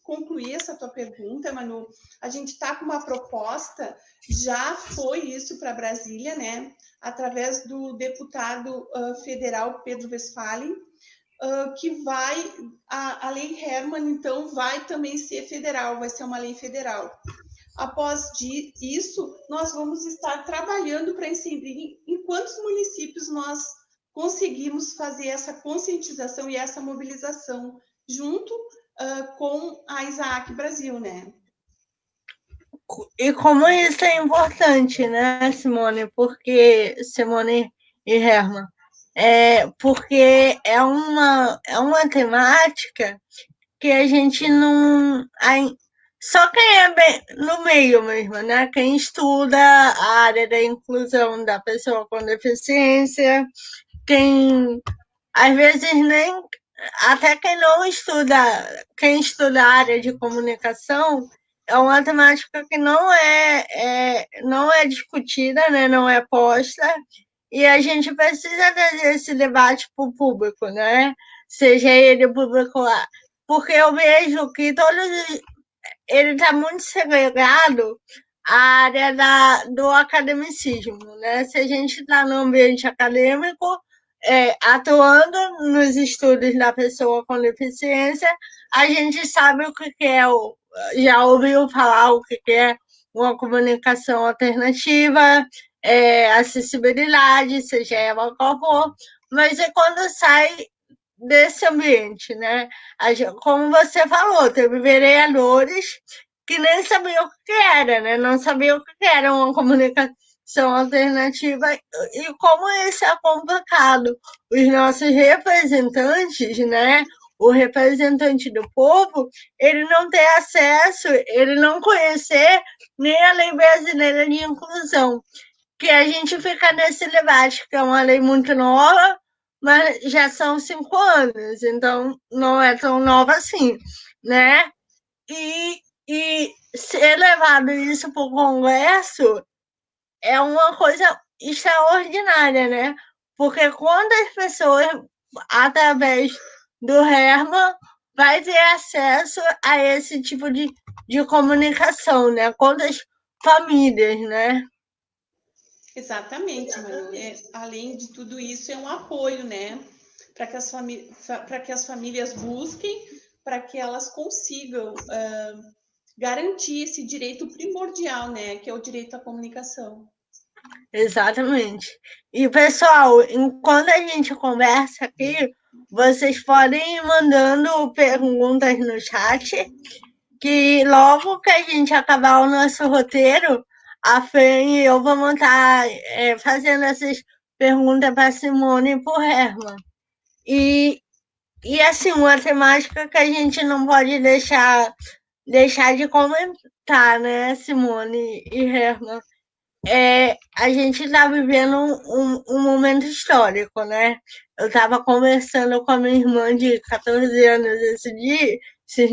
concluir essa tua pergunta, Manu, a gente está com uma proposta, já foi isso para Brasília, né? Através do deputado federal Pedro Westphalen, que vai, a lei Hermann, então, vai também ser federal, vai ser uma lei federal. Após isso, nós vamos estar trabalhando para incidir em quantos municípios nós conseguimos fazer essa conscientização e essa mobilização junto com a Isaac Brasil, né? E como isso é importante, né, Simone? Porque Simone e Herman, porque é uma temática que a gente não. Só quem é bem no meio mesmo, né? Quem estuda a área da inclusão da pessoa com deficiência, quem às vezes nem até quem estuda a área de comunicação, é uma temática que não é discutida, né? Não é posta, e a gente precisa trazer esse debate para o público, né? Seja ele público lá. Porque eu vejo que ele está muito segregado à área do academicismo, né? Se a gente está no ambiente acadêmico, atuando nos estudos da pessoa com deficiência, a gente sabe o que é, já ouviu falar o que é uma comunicação alternativa, acessibilidade, seja ela qual for, mas é quando sai desse ambiente, né? Como você falou, teve vereadores que nem sabiam o que era, né? Não sabiam o que era uma comunicação alternativa e como isso é complicado. Os nossos representantes, né? O representante do povo, ele não ter acesso, ele não conhecer nem a Lei Brasileira de Inclusão, que a gente fica nesse debate, que é uma lei muito nova, mas já são 5 anos, então não é tão nova assim, né? E ser levado isso para o Congresso é uma coisa extraordinária, né? Porque quando as pessoas, através do Herman, vai ter acesso a esse tipo de comunicação, né? Quantas famílias, né? Exatamente, Manu. Além de tudo isso, é um apoio, né? Para que as famílias busquem, para que elas consigam garantir esse direito primordial, né? Que é o direito à comunicação. Exatamente. E, pessoal, enquanto a gente conversa aqui, vocês podem ir mandando perguntas no chat, que logo que a gente acabar o nosso roteiro, a Fê e eu vamos estar fazendo essas perguntas para Simone e para o Herman. E, assim, uma temática que a gente não pode deixar de comentar, né, Simone e Herman? A gente está vivendo um momento histórico, né? Eu estava conversando com a minha irmã de 14 anos esse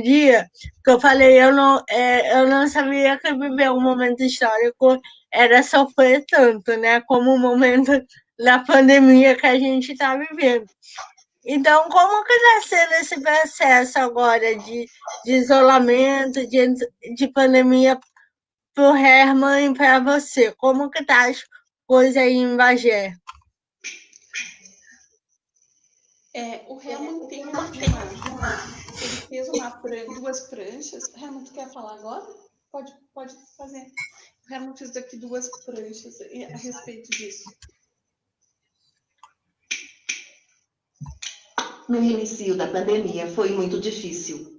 dia, que eu falei, eu não sabia que viver um momento histórico era sofrer tanto, né? Como o momento da pandemia que a gente está vivendo. Então, como que está sendo esse processo agora de isolamento, de pandemia para o Herman e para você? Como que tá as coisas aí em Bagé? O Herman tem ele fez duas pranchas. Herman, tu quer falar agora? Pode fazer. O Herman fez daqui duas pranchas a respeito disso. No início da pandemia foi muito difícil.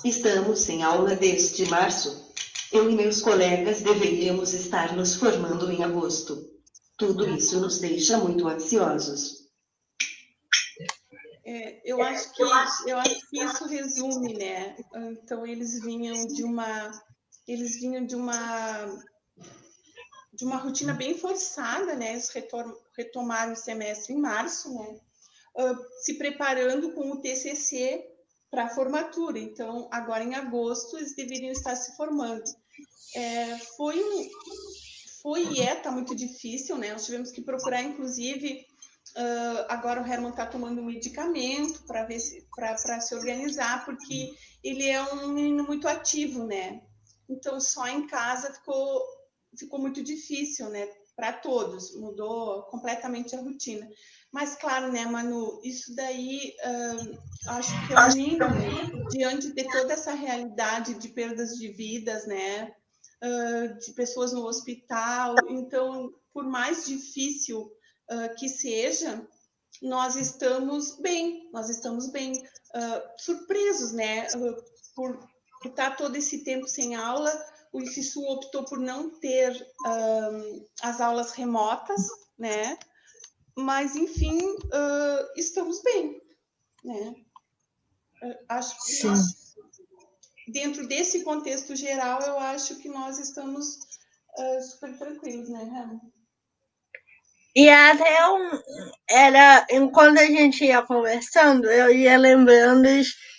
Estamos sem aula desde março. Eu e meus colegas deveríamos estar nos formando em agosto. Tudo isso nos deixa muito ansiosos. Eu acho que isso resume, né? Então, eles vinham eles vinham de uma rotina bem forçada, né? Eles retomaram o semestre em março, né? Se preparando com o TCC para a formatura. Então, agora em agosto, eles deveriam estar se formando. Foi e está muito difícil, né? Nós tivemos que procurar, inclusive, agora o Herman está tomando um medicamento para se organizar, porque ele é um menino muito ativo, né? Então, só em casa ficou muito difícil, né? Para todos, mudou completamente a rotina. Mas, claro, né, Manu, isso daí acho que é o mínimo diante de toda essa realidade de perdas de vidas, né? De pessoas no hospital. Então, por mais difícil que seja, nós estamos bem, surpresos, né? Por estar todo esse tempo sem aula, o IFSU optou por não ter as aulas remotas, né? Mas, enfim, estamos bem, né? Acho que Sim. dentro desse contexto geral, eu acho que nós estamos super tranquilos, né, Ramo? E até enquanto a gente ia conversando, eu ia lembrando,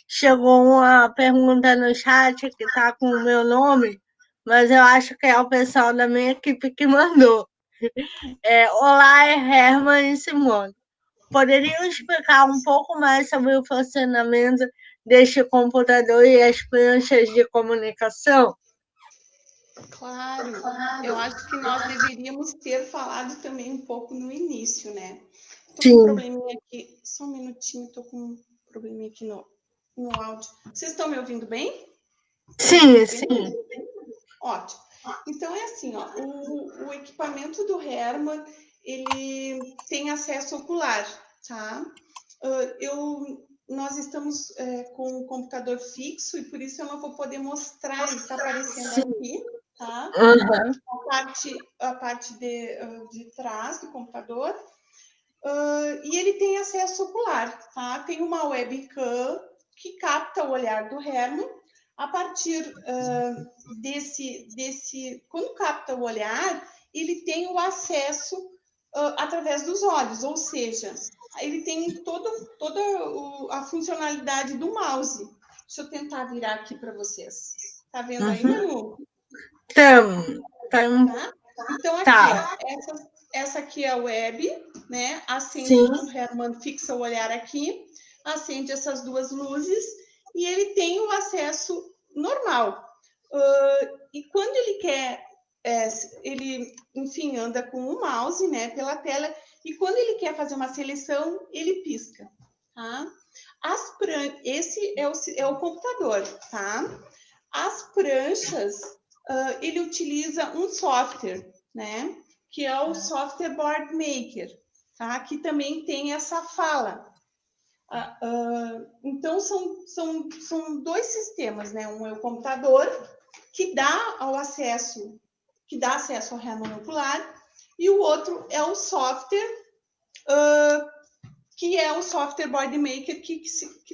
chegou uma pergunta no chat que tá com o meu nome, mas eu acho que é o pessoal da minha equipe que mandou. Olá, Herman e Simone. Poderiam explicar um pouco mais sobre o funcionamento deste computador e as pranchas de comunicação? Claro, eu acho que nós deveríamos ter falado também um pouco no início, né? Tô com um probleminha aqui, só um minutinho, tô com um probleminha aqui no áudio. Vocês estão me ouvindo bem? Sim, sim. Ótimo. Então, é assim, ó, o equipamento do Herman, ele tem acesso ocular, tá? Nós estamos com um computador fixo e por isso eu não vou poder mostrar, ele está aparecendo aqui, tá? A parte de trás do computador. E ele tem acesso ocular, tá? Tem uma webcam que capta o olhar do Herman. A partir quando capta o olhar, ele tem o acesso através dos olhos, ou seja, ele tem toda a funcionalidade do mouse. Deixa eu tentar virar aqui para vocês. Tá vendo aí, Manu? Tá. Então, aqui, ó, essa aqui é a web, né? Acende, o Herman fixa o olhar aqui, acende essas duas luzes e ele tem o acesso normal. E quando ele quer, ele, enfim, anda com o mouse, né, pela tela, e quando ele quer fazer uma seleção, ele pisca, tá? Esse é o computador, tá? As pranchas, ele utiliza um software, né, que é o Software Board Maker, tá? Que também tem essa fala. Então, são dois sistemas, né? Um é o computador, que dá acesso ao Herman ocular, e o outro é o software, que é o Software Board Maker, que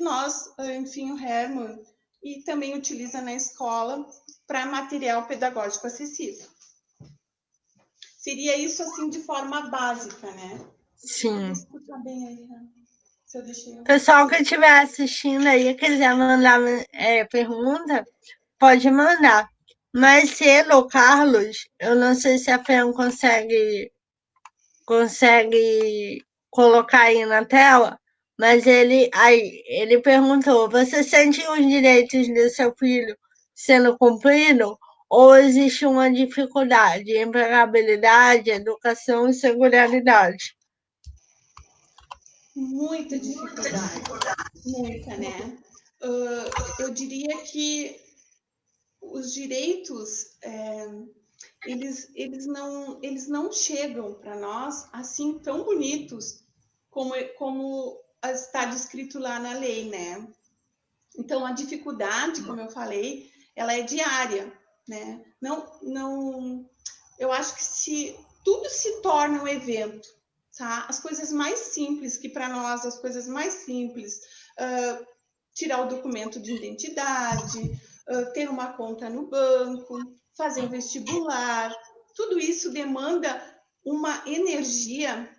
nós, enfim, o Herman, e também utiliza na escola para material pedagógico acessível. Seria isso, assim, de forma básica, né? Sim. Escuta bem aí, né? Se eu deixei... Pessoal que estiver assistindo aí, quiser mandar pergunta, pode mandar. Mas Cielo, Carlos, eu não sei se a Fran consegue colocar aí na tela, mas ele perguntou: você sente os direitos do seu filho sendo cumpridos ou existe uma dificuldade em empregabilidade, educação e seguridade? Muita dificuldade, muita, né? Eu diria que os direitos, eles não chegam para nós assim tão bonitos como está descrito lá na lei, né? Então, a dificuldade, como eu falei, ela é diária, né? Eu acho que tudo se torna um evento, tá? As coisas mais simples, que para nós, as coisas mais simples, tirar o documento de identidade, ter uma conta no banco, fazer um vestibular. Tudo isso demanda uma energia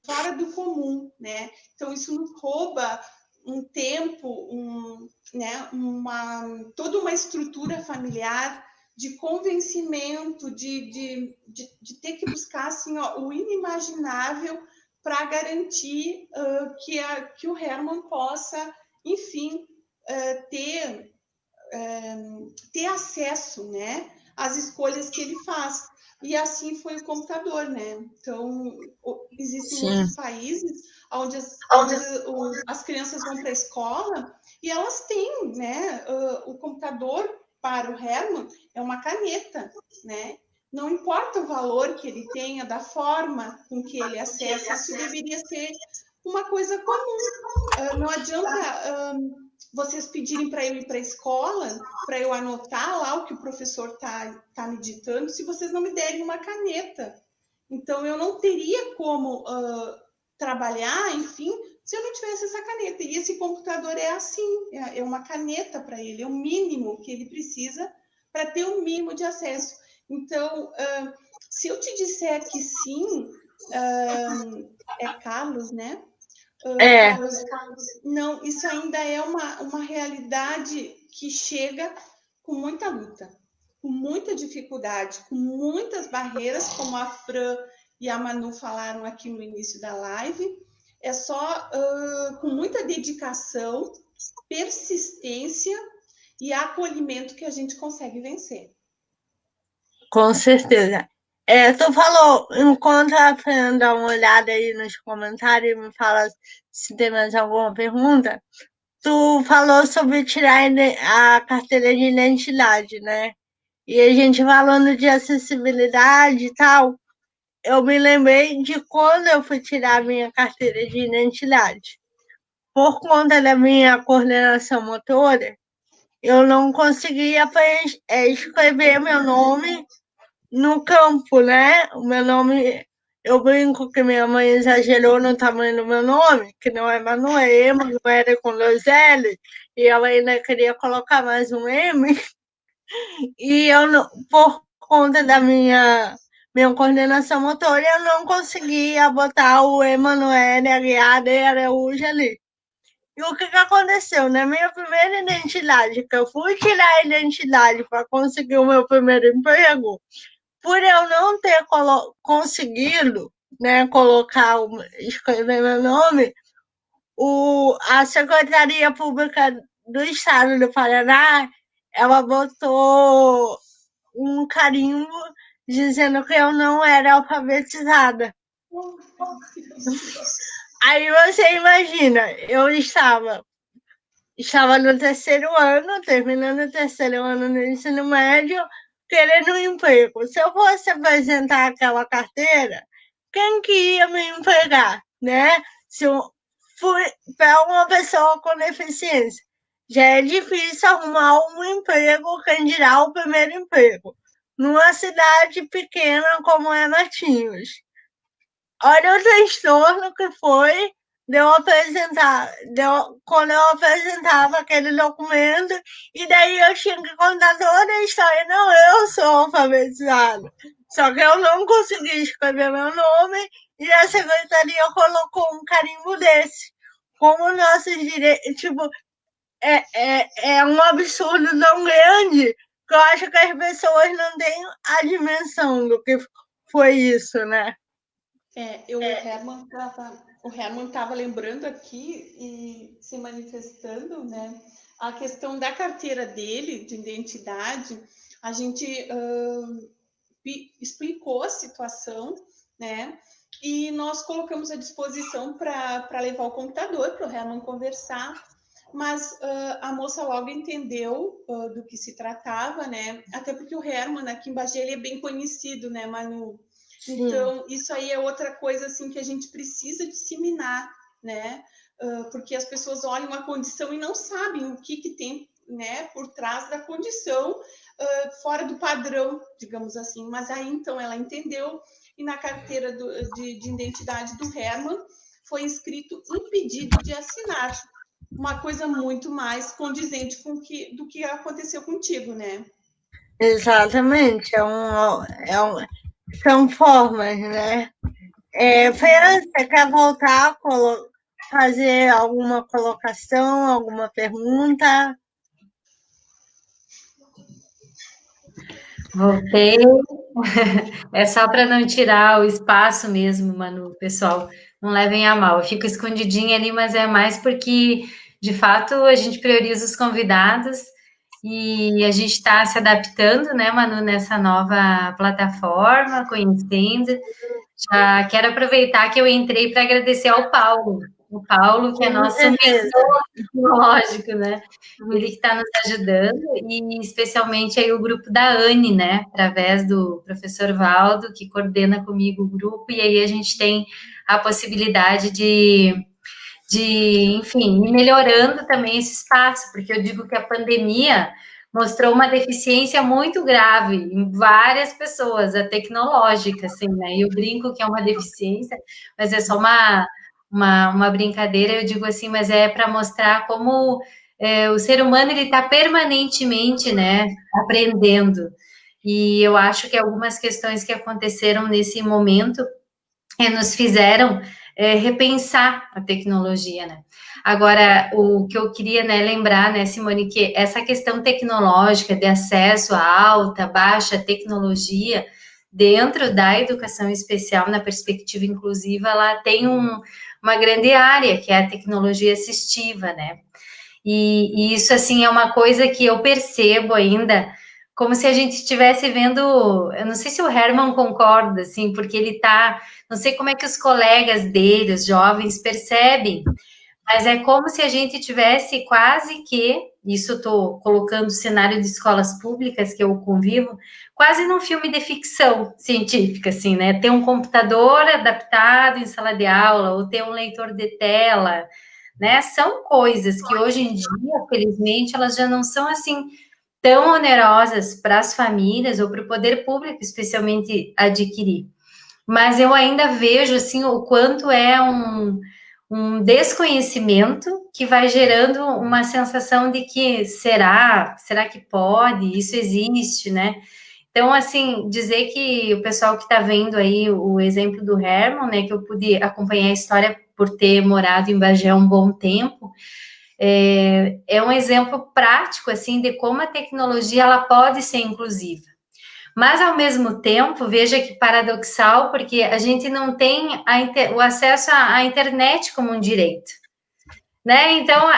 fora do comum, né? Então, isso nos rouba um tempo, toda uma estrutura familiar de convencimento, de ter que buscar assim, o inimaginável para garantir que o Herman possa, enfim, ter acesso, né, às escolhas que ele faz. E assim foi o computador, né? Então, existem outros países onde as crianças vão para a escola e elas têm, né, o computador para o Herman é uma caneta, né? Não importa o valor que ele tenha, da forma com que ele acessa, isso deveria ser uma coisa comum. Não adianta vocês pedirem para eu ir para a escola, para eu anotar lá o que o professor tá me ditando, se vocês não me derem uma caneta. Então, eu não teria como trabalhar, enfim, se eu não tivesse essa caneta. E esse computador é assim, é uma caneta para ele, é o mínimo que ele precisa para ter um mínimo de acesso. Então, se eu te disser que sim, é Carlos, né? Carlos, não, isso ainda é uma realidade que chega com muita luta, com muita dificuldade, com muitas barreiras, como a Fran e a Manu falaram aqui no início da live. É só com muita dedicação, persistência e acolhimento que a gente consegue vencer. Com certeza. Tu falou, enquanto a Fran dá uma olhada aí nos comentários e me fala se tem mais alguma pergunta, tu falou sobre tirar a carteira de identidade, né? E a gente falando de acessibilidade e tal, eu me lembrei de quando eu fui tirar a minha carteira de identidade. Por conta da minha coordenação motora, eu não conseguia escrever meu nome no campo, né? O meu nome, eu brinco que minha mãe exagerou no tamanho do meu nome, que não é Manuela, não era com 2 L, e ela ainda queria colocar mais um M, e eu, por conta da minha coordenação motora, eu não conseguia botar o Emanuele Aguiar Araújo ali. E o que aconteceu? Na minha primeira identidade, que eu fui tirar a identidade para conseguir o meu primeiro emprego, por eu não ter conseguido, né, escrever meu nome, a Secretaria Pública do Estado do Paraná, ela botou um carimbo dizendo que eu não era alfabetizada. Aí você imagina, eu estava no terceiro ano, terminando o terceiro ano no ensino médio, querendo um emprego. Se eu fosse apresentar aquela carteira, quem que ia me empregar, né? Se eu fui para uma pessoa com deficiência, já é difícil arrumar um emprego, quem dirá o primeiro emprego, numa cidade pequena como é Matinhos. Olha o transtorno que foi quando eu apresentava aquele documento, e daí eu tinha que contar toda a história. Não, eu sou alfabetizada, só que eu não consegui escrever meu nome, e a secretaria colocou um carimbo desse. Como nossos direitos, tipo, é um absurdo tão grande que eu acho que as pessoas não têm a dimensão do que foi isso, né? O Herman estava lembrando aqui e se manifestando, né? A questão da carteira dele, de identidade, a gente explicou a situação, né? E nós colocamos à disposição para levar o computador para o Herman conversar, mas a moça logo entendeu do que se tratava, né? Até porque o Herman aqui em Bagé ele é bem conhecido, né, Manu? Sim. Então, isso aí é outra coisa assim que a gente precisa disseminar, né? Porque as pessoas olham a condição e não sabem o que tem, né, por trás da condição, fora do padrão, digamos assim. Mas aí, então, ela entendeu e na carteira de identidade do Herman foi escrito impedido de assinar, uma coisa muito mais condizente com do que aconteceu contigo, né? Exatamente, são formas, né? Feira, você quer voltar a fazer alguma colocação, alguma pergunta? Voltei. É só para não tirar o espaço mesmo, Manu, pessoal. Não levem a mal. Eu fico escondidinha ali, mas é mais porque, de fato, a gente prioriza os convidados e a gente está se adaptando, né, Manu, nessa nova plataforma, conhecendo. Já quero aproveitar que eu entrei para agradecer ao Paulo. O Paulo, que é Com nosso certeza. mentor tecnológico, né? Ele que está nos ajudando, e especialmente aí o grupo da Anne, né? Através do professor Valdo, que coordena comigo o grupo, e aí a gente tem a possibilidade enfim, ir melhorando também esse espaço, porque eu digo que a pandemia mostrou uma deficiência muito grave em várias pessoas, a tecnológica, assim, né? E eu brinco que é uma deficiência, mas é só uma brincadeira, eu digo assim, mas é para mostrar como o ser humano ele está permanentemente, né, aprendendo. E eu acho que algumas questões que aconteceram nesse momento nos fizeram repensar a tecnologia, né? Agora, o que eu queria, né, lembrar, né, Simone, que essa questão tecnológica de acesso a alta, baixa tecnologia dentro da educação especial, na perspectiva inclusiva, ela tem uma grande área, que é a tecnologia assistiva, né? E isso, assim, é uma coisa que eu percebo ainda, como se a gente estivesse vendo, eu não sei se o Herman concorda, assim, porque ele tá, não sei como é que os colegas dele, os jovens, percebem, mas é como se a gente tivesse quase que, isso estou colocando o cenário de escolas públicas que eu convivo, quase num filme de ficção científica, assim, né? Ter um computador adaptado em sala de aula, ou ter um leitor de tela, né? São coisas que hoje em dia, felizmente, elas já não são assim tão onerosas para as famílias ou para o poder público, especialmente, adquirir. Mas eu ainda vejo assim o quanto é um desconhecimento que vai gerando uma sensação de que será que pode, isso existe, né? Então, assim, dizer que o pessoal que está vendo aí o exemplo do Herman, né, que eu pude acompanhar a história por ter morado em Bagé um bom tempo, é um exemplo prático, assim, de como a tecnologia, ela pode ser inclusiva. Mas, ao mesmo tempo, veja que paradoxal, porque a gente não tem o acesso à internet como um direito, né? Então,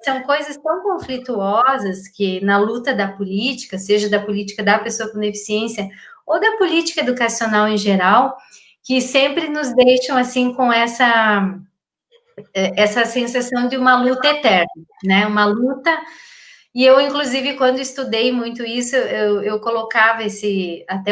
são coisas tão conflituosas que na luta da política, seja da política da pessoa com deficiência ou da política educacional em geral, que sempre nos deixam, assim, com essa sensação de uma luta eterna, né? Uma luta. E eu, inclusive, quando estudei muito isso, eu colocava até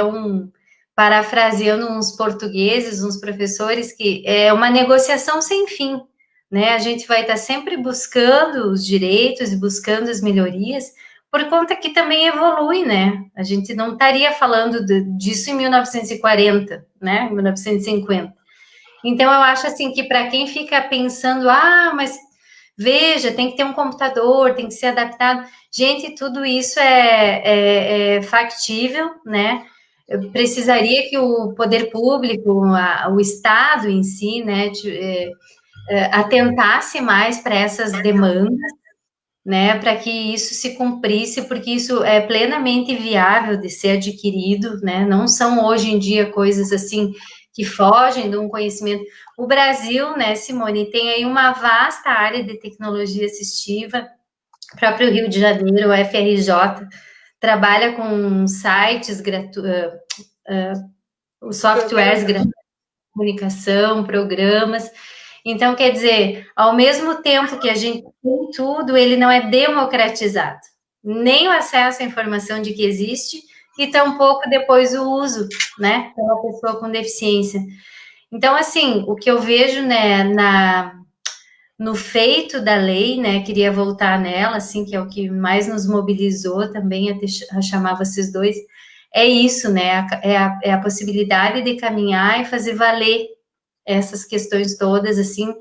parafraseando uns portugueses, uns professores, que é uma negociação sem fim, né? A gente vai estar sempre buscando os direitos e buscando as melhorias, por conta que também evolui, né? A gente não estaria falando disso em 1940, né? 1950. Então, eu acho assim que para quem fica pensando, mas veja, tem que ter um computador, tem que ser adaptado. Gente, tudo isso é factível, né? Eu precisaria que o poder público, o Estado em si, né, atentasse mais para essas demandas, né, para que isso se cumprisse, porque isso é plenamente viável de ser adquirido, né, não são hoje em dia coisas assim que fogem de um conhecimento. O Brasil, né, Simone, tem aí uma vasta área de tecnologia assistiva, o próprio Rio de Janeiro, o FRJ, trabalha com sites gratuitos, os softwares gratuitos de comunicação, programas. Então, quer dizer, ao mesmo tempo que a gente tem tudo, ele não é democratizado. Nem o acesso à informação de que existe, e tampouco depois o uso, né, pela pessoa com deficiência. Então, assim, o que eu vejo, né, no feito da lei, né, queria voltar nela, assim, que é o que mais nos mobilizou também, até chamar vocês dois, é isso, né, é a possibilidade de caminhar e fazer valer essas questões todas, assim,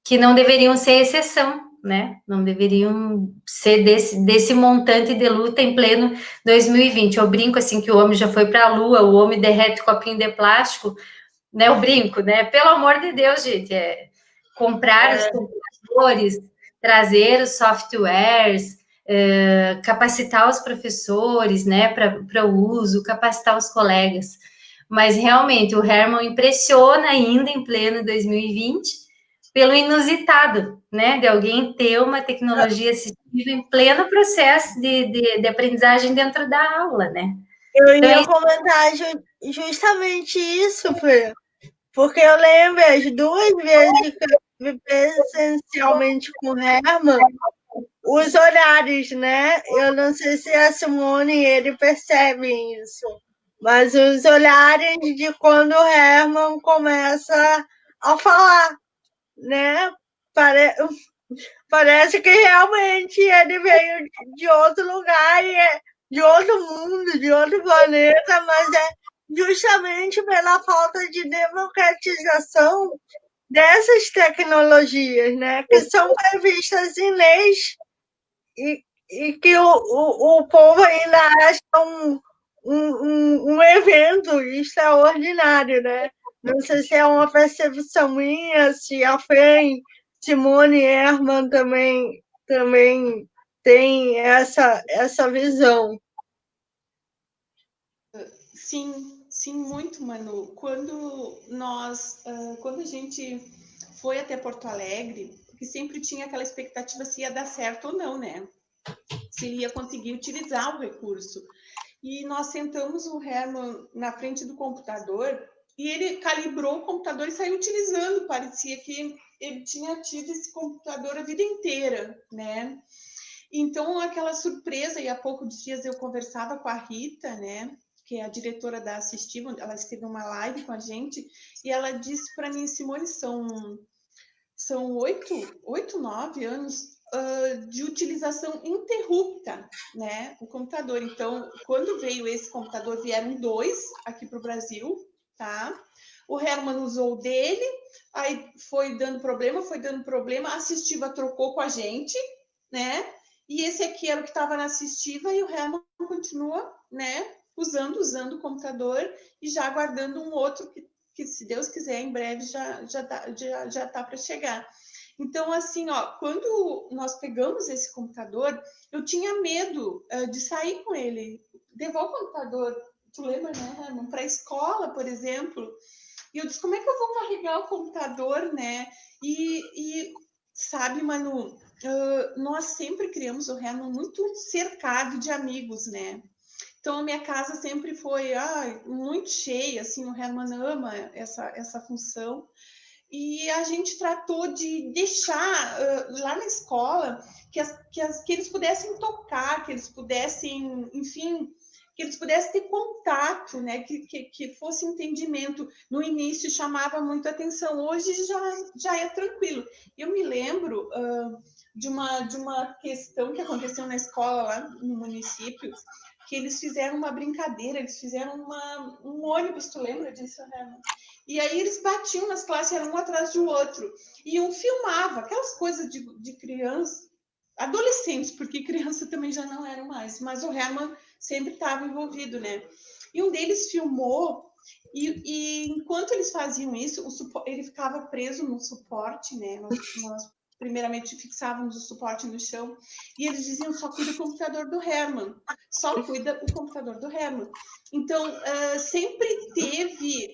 que não deveriam ser exceção, né? Não deveriam ser desse montante de luta em pleno 2020. Eu brinco assim que o homem já foi para a Lua, o homem derrete copinho de plástico, né? Eu brinco, né? Pelo amor de Deus, gente, comprar os computadores, trazer os softwares, capacitar os professores, né, para o uso, capacitar os colegas. Mas realmente o Herman impressiona ainda em pleno 2020 pelo inusitado, né, de alguém ter uma tecnologia assistiva em pleno processo de aprendizagem dentro da aula, né? Eu Então, ia comentar justamente isso, Fê, porque eu lembro as 2 vezes que eu estive presencialmente com o Herman, os olhares, né? Eu não sei se a Simone e ele percebem isso, mas os olhares de quando o Herman começa a falar, né? Parece que realmente ele veio de outro lugar, de outro mundo, de outro planeta, mas é justamente pela falta de democratização dessas tecnologias, né? Que são previstas em leis e que o povo ainda acha um evento extraordinário, né? Não sei se é uma percepção minha, se a FEM, Simone Herman também tem essa visão. Sim, muito, Manu. Quando a gente foi até Porto Alegre, porque sempre tinha aquela expectativa se ia dar certo ou não, né? Se ele ia conseguir utilizar o recurso. E nós sentamos o Herman na frente do computador e ele calibrou o computador e saiu utilizando. Parecia que ele tinha tido esse computador a vida inteira, né? Então, aquela surpresa, e há poucos dias eu conversava com a Rita, né? Que é a diretora da Assistiva, ela esteve numa live com a gente, e ela disse para mim, Simone, são 9 anos de utilização interrupta, né, o computador. Então, quando veio esse computador, vieram 2 aqui para o Brasil, tá? O Herman usou o dele, aí foi dando problema, a Assistiva trocou com a gente, né? E esse aqui era o que estava na Assistiva e o Herman continua, né, usando o computador e já aguardando um outro que se Deus quiser, em breve já tá para chegar. Então, assim, ó, quando nós pegamos esse computador, eu tinha medo de sair com ele. Devolve o computador, tu lembra, né, Herman? Para a escola, por exemplo. E eu disse, como é que eu vou carregar o computador, né? E sabe, Manu, nós sempre criamos o Herman muito cercado de amigos, né? Então, a minha casa sempre foi muito cheia, assim, o Herman ama essa função. E a gente tratou de deixar lá na escola que eles pudessem tocar, que eles pudessem, enfim, que eles pudessem ter contato, né? Que fosse entendimento. No início chamava muito atenção, hoje já é tranquilo. Eu me lembro de uma questão que aconteceu na escola lá no município, que eles fizeram uma brincadeira, eles fizeram um ônibus, tu lembra disso, Herman? E aí eles batiam nas classes, eram um atrás do outro. E um filmava, aquelas coisas de criança, adolescentes, porque criança também já não eram mais, mas o Herman sempre estava envolvido, né? E um deles filmou, e enquanto eles faziam isso, ele ficava preso no suporte, né? Nós primeiramente fixávamos o suporte no chão, e eles diziam, só cuida do computador do Herman, só cuida o computador do Herman. Então, sempre teve...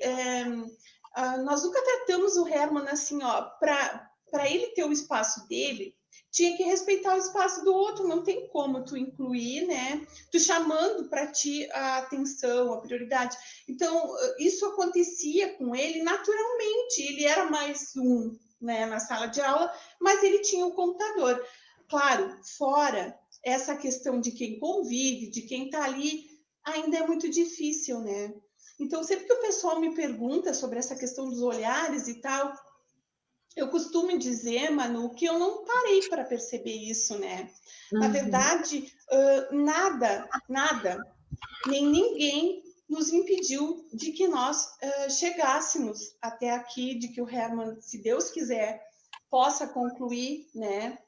nós nunca tratamos o Herman assim, ó, para ele ter o espaço dele, tinha que respeitar o espaço do outro, não tem como tu incluir, né? Tu chamando para ti a atenção, a prioridade. Então, isso acontecia com ele naturalmente, ele era mais um, né, na sala de aula, mas ele tinha o computador. Claro, fora essa questão de quem convive, de quem está ali, ainda é muito difícil, né? Então, sempre que o pessoal me pergunta sobre essa questão dos olhares e tal, eu costumo dizer, Manu, que eu não parei para perceber isso, né? Na verdade, nada, nem ninguém nos impediu de que nós chegássemos até aqui, de que o Herman, se Deus quiser, possa concluir, né,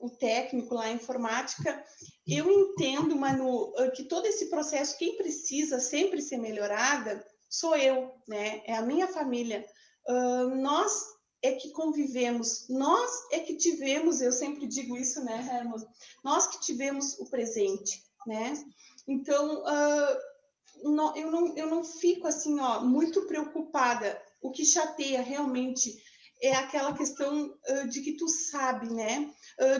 o técnico lá, a informática, eu entendo, Manu, que todo esse processo, quem precisa sempre ser melhorada, sou eu, né? É a minha família. Nós é que convivemos, nós é que tivemos, eu sempre digo isso, né, Herman? Nós que tivemos o presente, né? Então, eu não fico assim, ó, muito preocupada. O que chateia realmente é aquela questão de que tu sabe, né?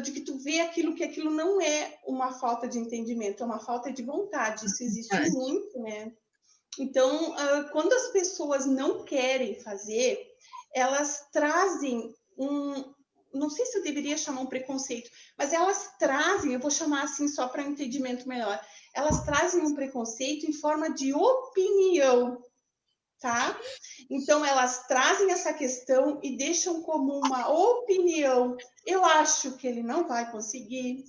De que tu vê aquilo, que aquilo não é uma falta de entendimento, é uma falta de vontade. Isso existe muito, né? Então, quando as pessoas não querem fazer, elas trazem não sei se eu deveria chamar um preconceito, mas elas trazem, eu vou chamar assim só para um entendimento melhor, elas trazem um preconceito em forma de opinião, tá? Então, elas trazem essa questão e deixam como uma opinião. Eu acho que ele não vai conseguir,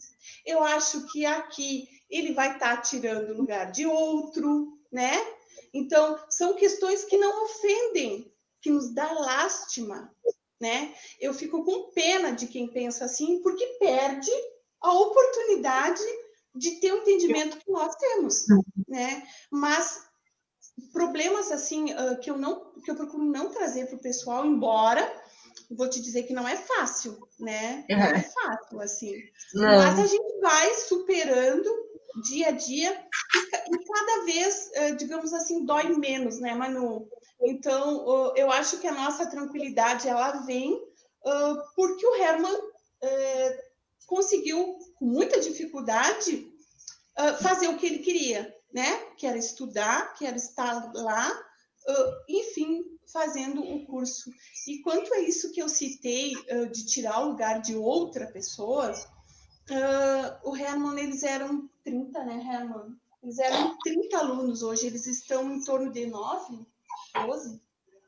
eu acho que aqui ele vai estar tirando o lugar de outro, né? Então, são questões que não ofendem, que nos dá lástima, né? Eu fico com pena de quem pensa assim, porque perde a oportunidade de ter o entendimento que nós temos, né? Mas problemas assim que eu procuro não trazer para o pessoal, embora vou te dizer que não é fácil, né? Não é fácil assim, mas a gente vai superando dia a dia e cada vez, digamos assim, dói menos, né, Manu? Então, eu acho que a nossa tranquilidade ela vem porque o Herman conseguiu, com muita dificuldade, fazer o que ele queria, né? Que era estudar, que era estar lá, enfim, fazendo o curso. E quanto a isso que eu citei de tirar o lugar de outra pessoa, o Herman, eles eram 30, né, Herman? Eles eram 30 alunos hoje, eles estão em torno de 9,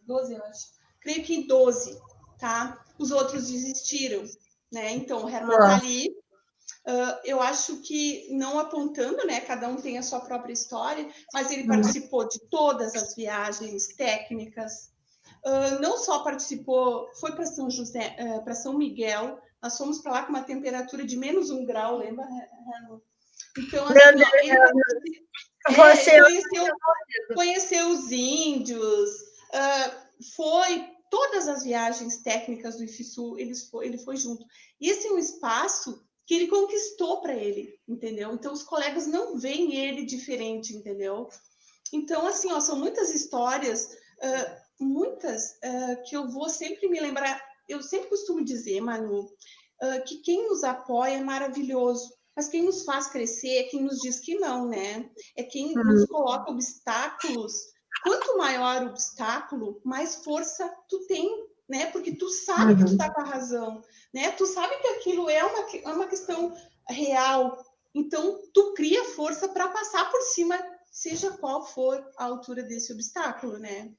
12, eu acho. Creio que 12, tá? Os outros desistiram, né? Então, o Herman tá ali. Eu acho que, não apontando, né? Cada um tem a sua própria história, mas ele participou de todas as viagens técnicas. Não só participou, foi para São José, para São Miguel. Nós fomos para lá com uma temperatura de -1 grau, lembra, Herman? Então, assim, ó, ele conheceu os índios, foi todas as viagens técnicas do IFSU, ele foi junto. E esse é um espaço que ele conquistou para ele, entendeu? Então, os colegas não veem ele diferente, entendeu? Então, assim, ó, são muitas histórias, que eu vou sempre me lembrar. Eu sempre costumo dizer, Manu, que quem nos apoia é maravilhoso, mas quem nos faz crescer é quem nos diz que não, né? É quem nos coloca obstáculos. Quanto maior o obstáculo, mais força tu tem, né? Porque tu sabe que tu tá com a razão, né? Tu sabe que aquilo é uma questão real. Então, tu cria força para passar por cima, seja qual for a altura desse obstáculo, né?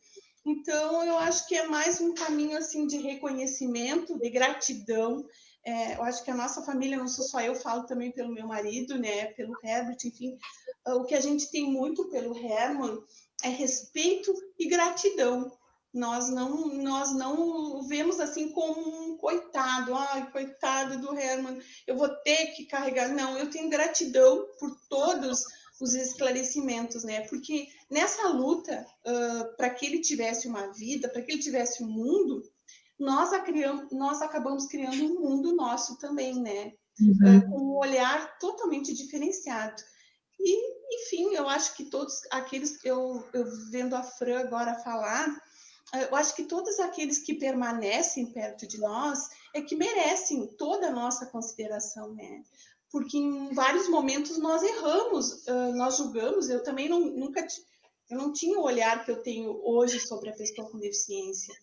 Então, eu acho que é mais um caminho assim de reconhecimento, de gratidão. Eu acho que a nossa família, não sou só eu, falo também pelo meu marido, né? Pelo Herbert, enfim. O que a gente tem muito pelo Herman é respeito e gratidão. Nós não o vemos assim como um coitado. Ai, coitado do Herman, eu vou ter que carregar. Não, eu tenho gratidão por todos os esclarecimentos, né? Porque nessa luta, para que ele tivesse uma vida, para que ele tivesse um mundo, nós acabamos criando um mundo nosso também, né? Com um olhar totalmente diferenciado. E, enfim, eu acho que todos aqueles, eu vendo a Fran agora falar, eu acho que todos aqueles que permanecem perto de nós é que merecem toda a nossa consideração, né? Porque em vários momentos nós erramos, nós julgamos. Eu também eu não tinha o olhar que eu tenho hoje sobre a pessoa com deficiência,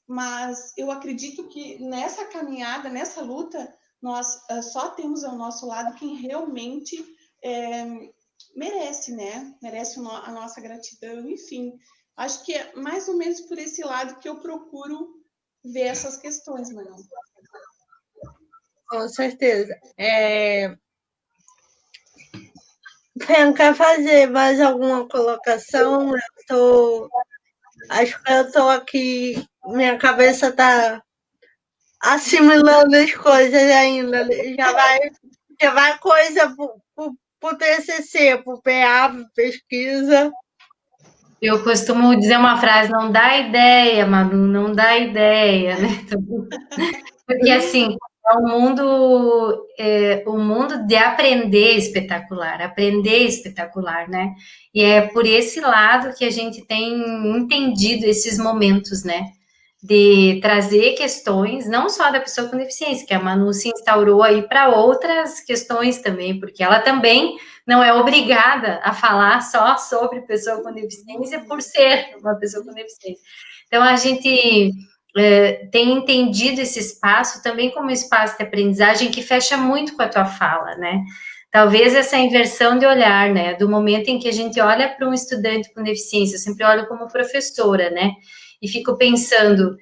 mas eu acredito que nessa caminhada, nessa luta, nós só temos ao nosso lado quem realmente merece, né? Merece a nossa gratidão, enfim. Acho que é mais ou menos por esse lado que eu procuro ver essas questões, Manuel. Com certeza. Quer fazer mais alguma colocação? Acho que eu estou aqui, minha cabeça está assimilando as coisas ainda. Já vai coisa pro TCC, pro PA, pro pesquisa. Eu costumo dizer uma frase, não dá ideia, Manu, não dá ideia, né? Porque assim, o mundo de aprender é espetacular, né? E é por esse lado que a gente tem entendido esses momentos, né? De trazer questões, não só da pessoa com deficiência, que a Manu se instaurou aí para outras questões também, porque ela também não é obrigada a falar só sobre pessoa com deficiência por ser uma pessoa com deficiência. Então, a gente tem entendido esse espaço também como um espaço de aprendizagem que fecha muito com a tua fala, né? Talvez essa inversão de olhar, né? Do momento em que a gente olha para um estudante com deficiência, eu sempre olho como professora, né? E fico pensando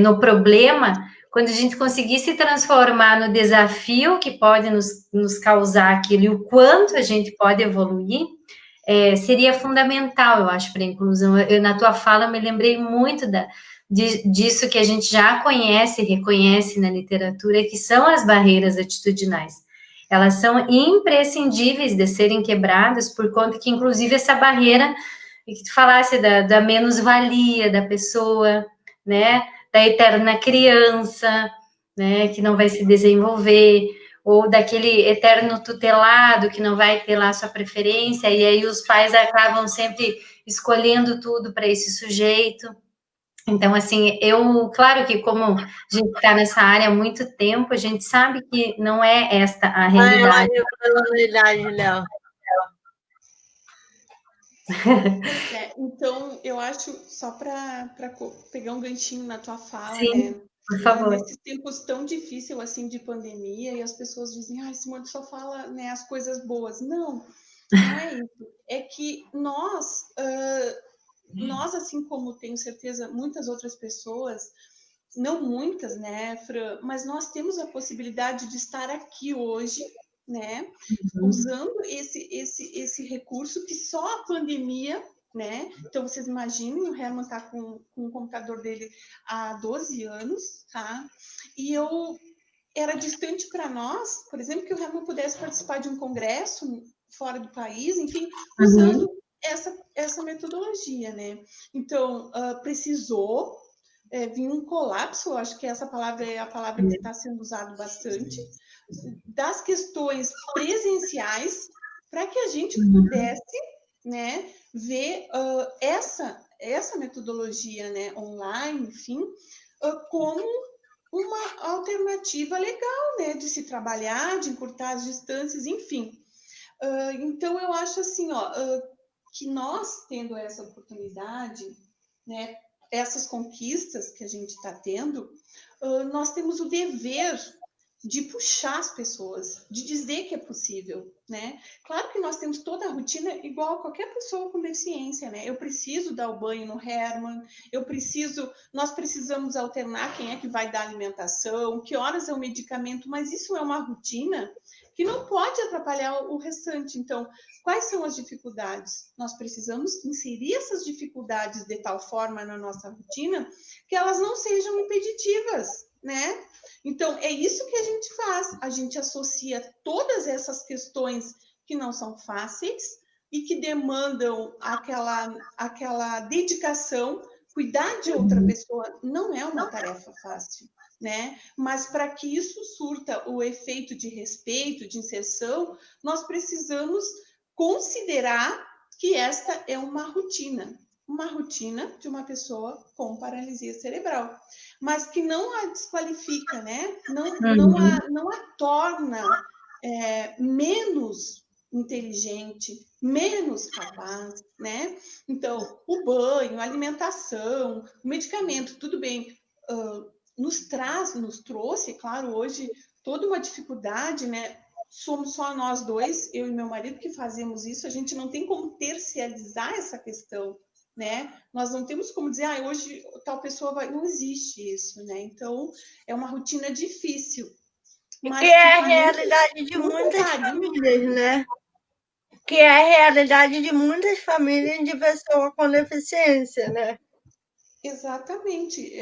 no problema, quando a gente conseguir se transformar no desafio que pode nos causar aquilo e o quanto a gente pode evoluir, seria fundamental, eu acho, para a inclusão. Na tua fala, eu me lembrei muito disso que a gente já conhece e reconhece na literatura, que são as barreiras atitudinais. Elas são imprescindíveis de serem quebradas, por conta que, inclusive, essa barreira, que tu falasse da menos-valia da pessoa, né, da eterna criança, né, que não vai se desenvolver, ou daquele eterno tutelado que não vai ter lá sua preferência, e aí os pais acabam sempre escolhendo tudo para esse sujeito. Então, assim, claro que como a gente está nessa área há muito tempo, a gente sabe que não é esta a realidade. Léo. Então, eu acho, só para pegar um ganchinho na tua fala, Sim, né? por favor. Nesses tempos tão difíceis assim de pandemia, e as pessoas dizem, Simone só fala, né, as coisas boas. Não, não é isso. É que nós, assim como tenho certeza muitas outras pessoas, não muitas, né, Fran, mas nós temos a possibilidade de estar aqui hoje, né, usando esse recurso que só a pandemia, né? Então, vocês imaginem, o Herman está com o computador dele há 12 anos, tá? E era distante para nós, por exemplo, que o Herman pudesse participar de um congresso fora do país, enfim, usando essa metodologia, né? Então, precisou vir um colapso, acho que essa palavra é a palavra que está sendo usada bastante, das questões presenciais, para que a gente pudesse, né, ver essa metodologia, né, online, enfim, como uma alternativa legal, né, de se trabalhar, de encurtar as distâncias, enfim. Então, eu acho assim, que nós, tendo essa oportunidade, né, essas conquistas que a gente está tendo, nós temos o dever de puxar as pessoas, de dizer que é possível, né? Claro que nós temos toda a rotina igual a qualquer pessoa com deficiência, né? Eu preciso dar o banho no Herman, nós precisamos alternar quem é que vai dar alimentação, que horas é o medicamento, mas isso é uma rotina que não pode atrapalhar o restante. Então, quais são as dificuldades? Nós precisamos inserir essas dificuldades de tal forma na nossa rotina que elas não sejam impeditivas, né? Então, é isso que a gente faz. A gente associa todas essas questões que não são fáceis e que demandam aquela dedicação. Cuidar de outra pessoa não é uma tarefa fácil, né? Mas para que isso surta o efeito de respeito, de inserção, nós precisamos considerar que esta é uma rotina de uma pessoa com paralisia cerebral, mas que não a desqualifica, né? Não a torna menos inteligente, menos capaz, né? Então, o banho, a alimentação, o medicamento, tudo bem, nos trouxe, claro, hoje toda uma dificuldade, né? Somos só nós dois, eu e meu marido, que fazemos isso, a gente não tem como terciarizar essa questão, né? Nós não temos como dizer, hoje tal pessoa vai... Não existe isso, né? Então, é uma rotina difícil. Mas que é a realidade de muitas famílias, né? Que é a realidade de muitas famílias de pessoas com deficiência, né? Exatamente,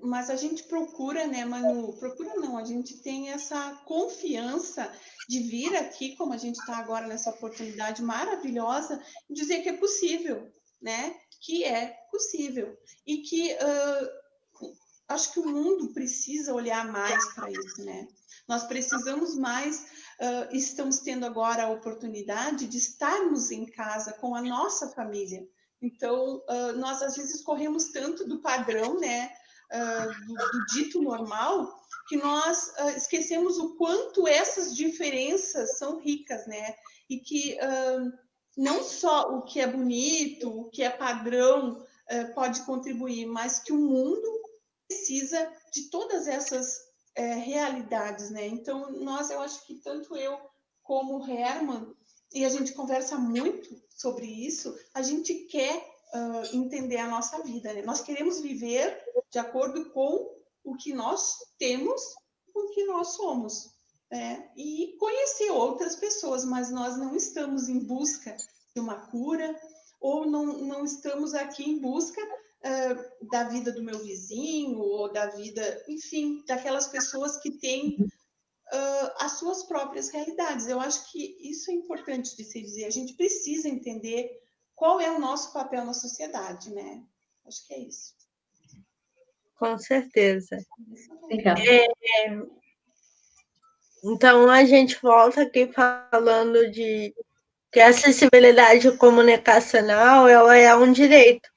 mas a gente procura, né, Manu? Procura não, a gente tem essa confiança de vir aqui, como a gente está agora nessa oportunidade maravilhosa, e dizer que é possível, né? Que é possível. E que acho que o mundo precisa olhar mais para isso, né? Nós precisamos mais, estamos tendo agora a oportunidade de estarmos em casa com a nossa família. Então, nós às vezes corremos tanto do padrão, né, do dito normal, que nós esquecemos o quanto essas diferenças são ricas, né? E que não só o que é bonito, o que é padrão pode contribuir, mas que o mundo precisa de todas essas realidades, né? Então, eu acho que tanto eu como o Herman, e a gente conversa muito sobre isso, a gente quer entender a nossa vida, né? Nós queremos viver de acordo com o que nós temos, com o que nós somos, né? E conhecer outras pessoas, mas nós não estamos em busca de uma cura, ou não estamos aqui em busca da vida do meu vizinho, ou da vida, enfim, daquelas pessoas que têm as suas próprias realidades. Eu acho que isso é importante de se dizer. A gente precisa entender qual é o nosso papel na sociedade, né? Acho que é isso. Com certeza. Legal. Então, a gente volta aqui falando de que a acessibilidade comunicacional ela é um direito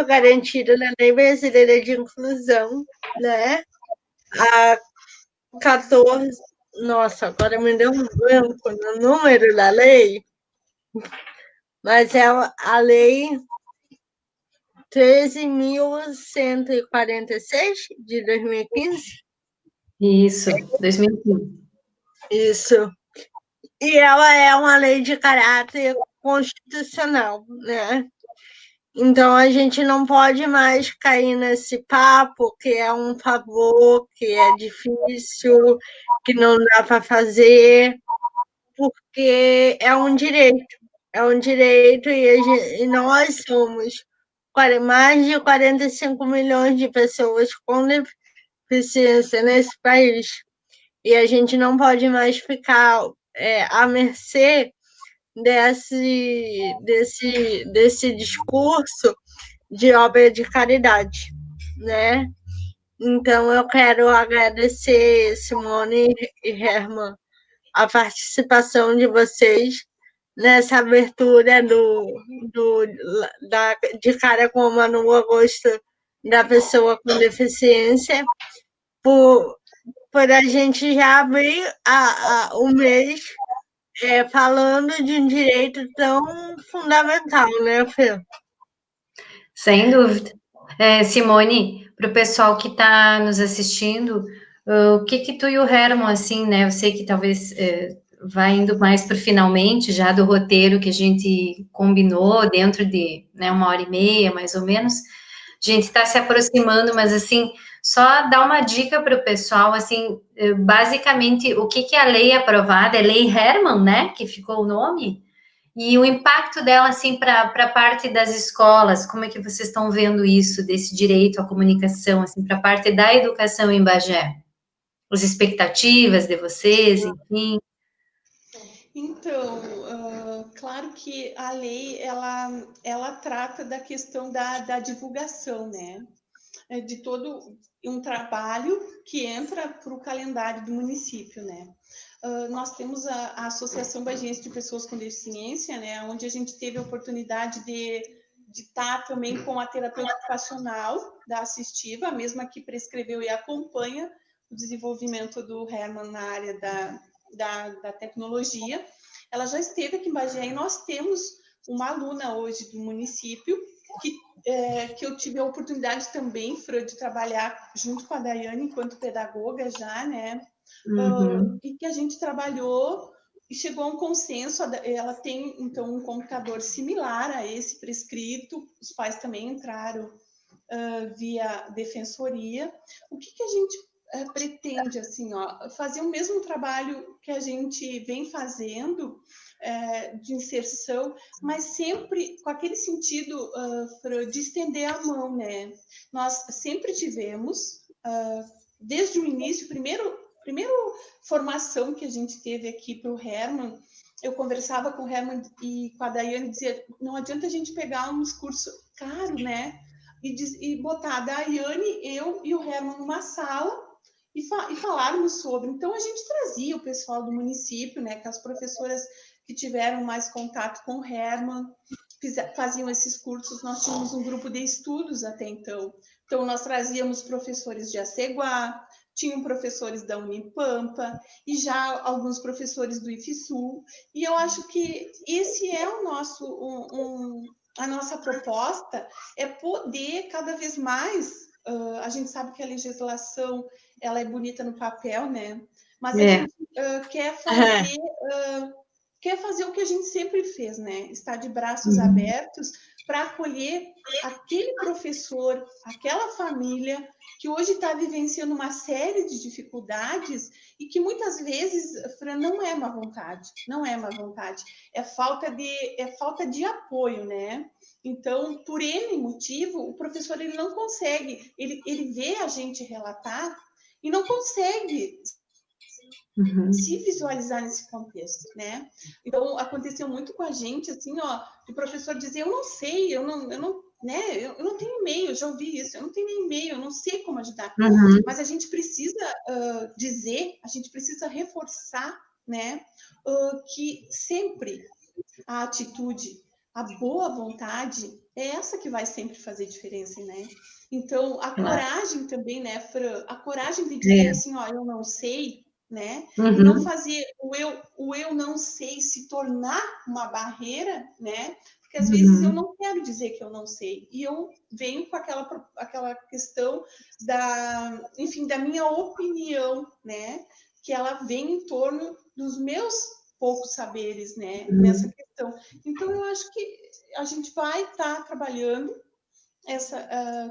garantido na Lei Brasileira de Inclusão, né? A 14. Nossa, agora me deu um branco no número da lei, mas é a Lei 13.146 de 2015. Isso, 2015. Isso. E ela é uma lei de caráter constitucional, né? Então, a gente não pode mais cair nesse papo que é um favor, que é difícil, que não dá para fazer, porque é um direito. É um direito e nós somos mais de 45 milhões de pessoas com deficiência nesse país. E a gente não pode mais ficar à mercê desse discurso de obra de caridade, né? Então, eu quero agradecer, Simone e Herman, a participação de vocês nessa abertura de Cara com Manu Agosto da pessoa com deficiência, por a gente já abrir o mês falando de um direito tão fundamental, né, Fê? Sem dúvida. Simone, para o pessoal que está nos assistindo, o que tu e o Herman, assim, né? Eu sei que talvez vai indo mais para finalmente já do roteiro que a gente combinou dentro de 1h30, mais ou menos. A gente está se aproximando, mas assim, só dar uma dica para o pessoal, assim, basicamente, o que é a lei aprovada? É Lei Herman, né? Que ficou o nome. E o impacto dela, assim, para a parte das escolas, como é que vocês estão vendo isso, desse direito à comunicação, assim, para a parte da educação em Bagé? As expectativas de vocês, enfim. Então, claro que a lei, ela trata da questão da divulgação, né? De todo um trabalho que entra para o calendário do município, né? Nós temos a Associação Bagiense de Pessoas com Deficiência, né, onde a gente teve a oportunidade de estar também com a terapeuta ocupacional da assistiva, a mesma que prescreveu e acompanha o desenvolvimento do Herman na área da tecnologia. Ela já esteve aqui em Bagé e nós temos uma aluna hoje do município que eu tive a oportunidade também, Fran, de trabalhar junto com a Daiane enquanto pedagoga já, né? Uhum. E que a gente trabalhou e chegou a um consenso. Ela tem, então, um computador similar a esse prescrito, os pais também entraram via defensoria. O que a gente pretende assim, ó, fazer o mesmo trabalho que a gente vem fazendo de inserção, mas sempre com aquele sentido de estender a mão, né? Nós sempre tivemos, desde o início, primeiro formação que a gente teve aqui para o Herman, eu conversava com o Herman e com a Daiane e dizia, não adianta a gente pegar uns cursos caros, né? E botar a Daiane, eu e o Herman numa sala e falarmos sobre. Então, a gente trazia o pessoal do município, né? Que as professoras que tiveram mais contato com o Herman faziam esses cursos. Nós tínhamos um grupo de estudos até então. Então, nós trazíamos professores de Aceguá, tinham professores da Unipampa e já alguns professores do IFSU. E eu acho que esse é o nosso... a nossa proposta é poder cada vez mais, a gente sabe que a legislação ela é bonita no papel, né? Mas a gente quer fazer o que a gente sempre fez, né? Estar de braços abertos para acolher aquele professor, aquela família que hoje está vivenciando uma série de dificuldades e que muitas vezes, Fran, não é má vontade, é falta de apoio, né? Então, por N motivo, o professor ele não consegue, ele vê a gente relatar e não consegue se visualizar nesse contexto, né? Então, aconteceu muito com a gente, assim, ó, o professor dizer, eu não sei, eu não tenho e-mail, eu já ouvi isso, eu não tenho e-mail, eu não sei como ajudar. Mas a gente precisa a gente precisa reforçar, né, que sempre a atitude, a boa vontade, é essa que vai sempre fazer diferença, né? Então, a coragem também, né, Fran? A coragem de dizer assim, ó, eu não sei, né? E não fazer o eu não sei se tornar uma barreira, né? Porque às vezes eu não quero dizer que eu não sei. E eu venho com aquela questão enfim, da minha opinião, né? Que ela vem em torno dos meus poucos saberes, né? Nessa questão. Então, eu acho que a gente vai estar trabalhando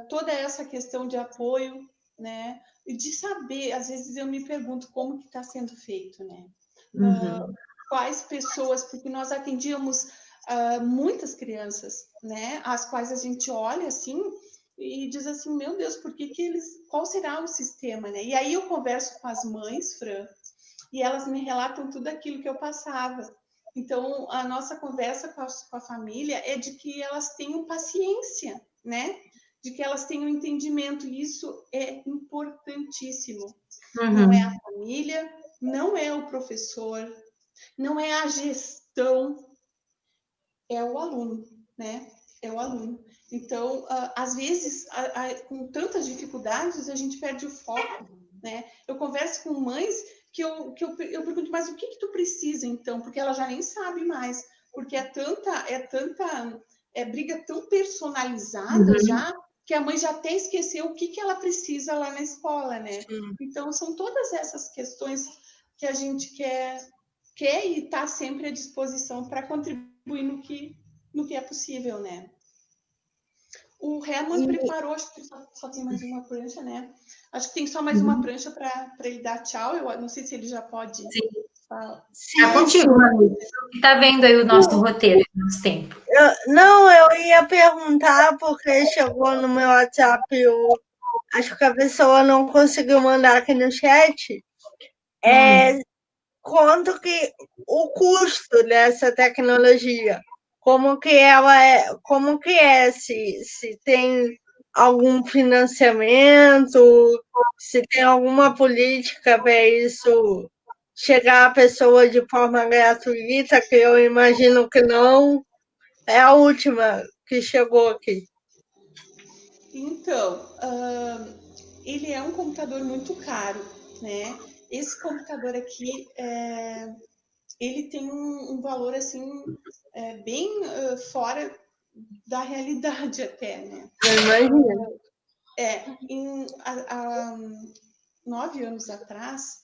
toda essa questão de apoio, né? E de saber, às vezes eu me pergunto como que está sendo feito, né? Quais pessoas, porque nós atendíamos muitas crianças, né? As quais a gente olha assim e diz assim, meu Deus, qual será o sistema, né? E aí eu converso com as mães, Fran, e elas me relatam tudo aquilo que eu passava. Então, a nossa conversa com a família é de que elas tenham paciência, né? De que elas tenham entendimento. E isso é importantíssimo. Não é a família, não é o professor, não é a gestão, é o aluno, né? É o aluno. Então, às vezes, com tantas dificuldades, a gente perde o foco, né? Eu converso com mães que eu pergunto, mas o que tu precisa, então? Porque ela já nem sabe mais, porque é tanta briga tão personalizada já, que a mãe já até esqueceu o que ela precisa lá na escola, né? Então, são todas essas questões que a gente quer e está sempre à disposição para contribuir no que é possível, né? O Herman preparou, acho que só tem mais uma prancha, né? Acho que tem só mais uma prancha para ele dar tchau. Eu não sei se ele já pode falar. Tá contigo, Manu. Tá vendo aí o nosso roteiro, o nosso tempo. Eu ia perguntar, porque chegou no meu WhatsApp, acho que a pessoa não conseguiu mandar aqui no chat, quanto que o custo dessa tecnologia, como que se tem algum financiamento, se tem alguma política para isso chegar à pessoa de forma gratuita, que eu imagino que não. É a última que chegou aqui. Então, ele é um computador muito caro, né? Esse computador aqui, ele tem um valor, assim, bem fora da realidade até, né? Eu imagino. Há 9 anos atrás,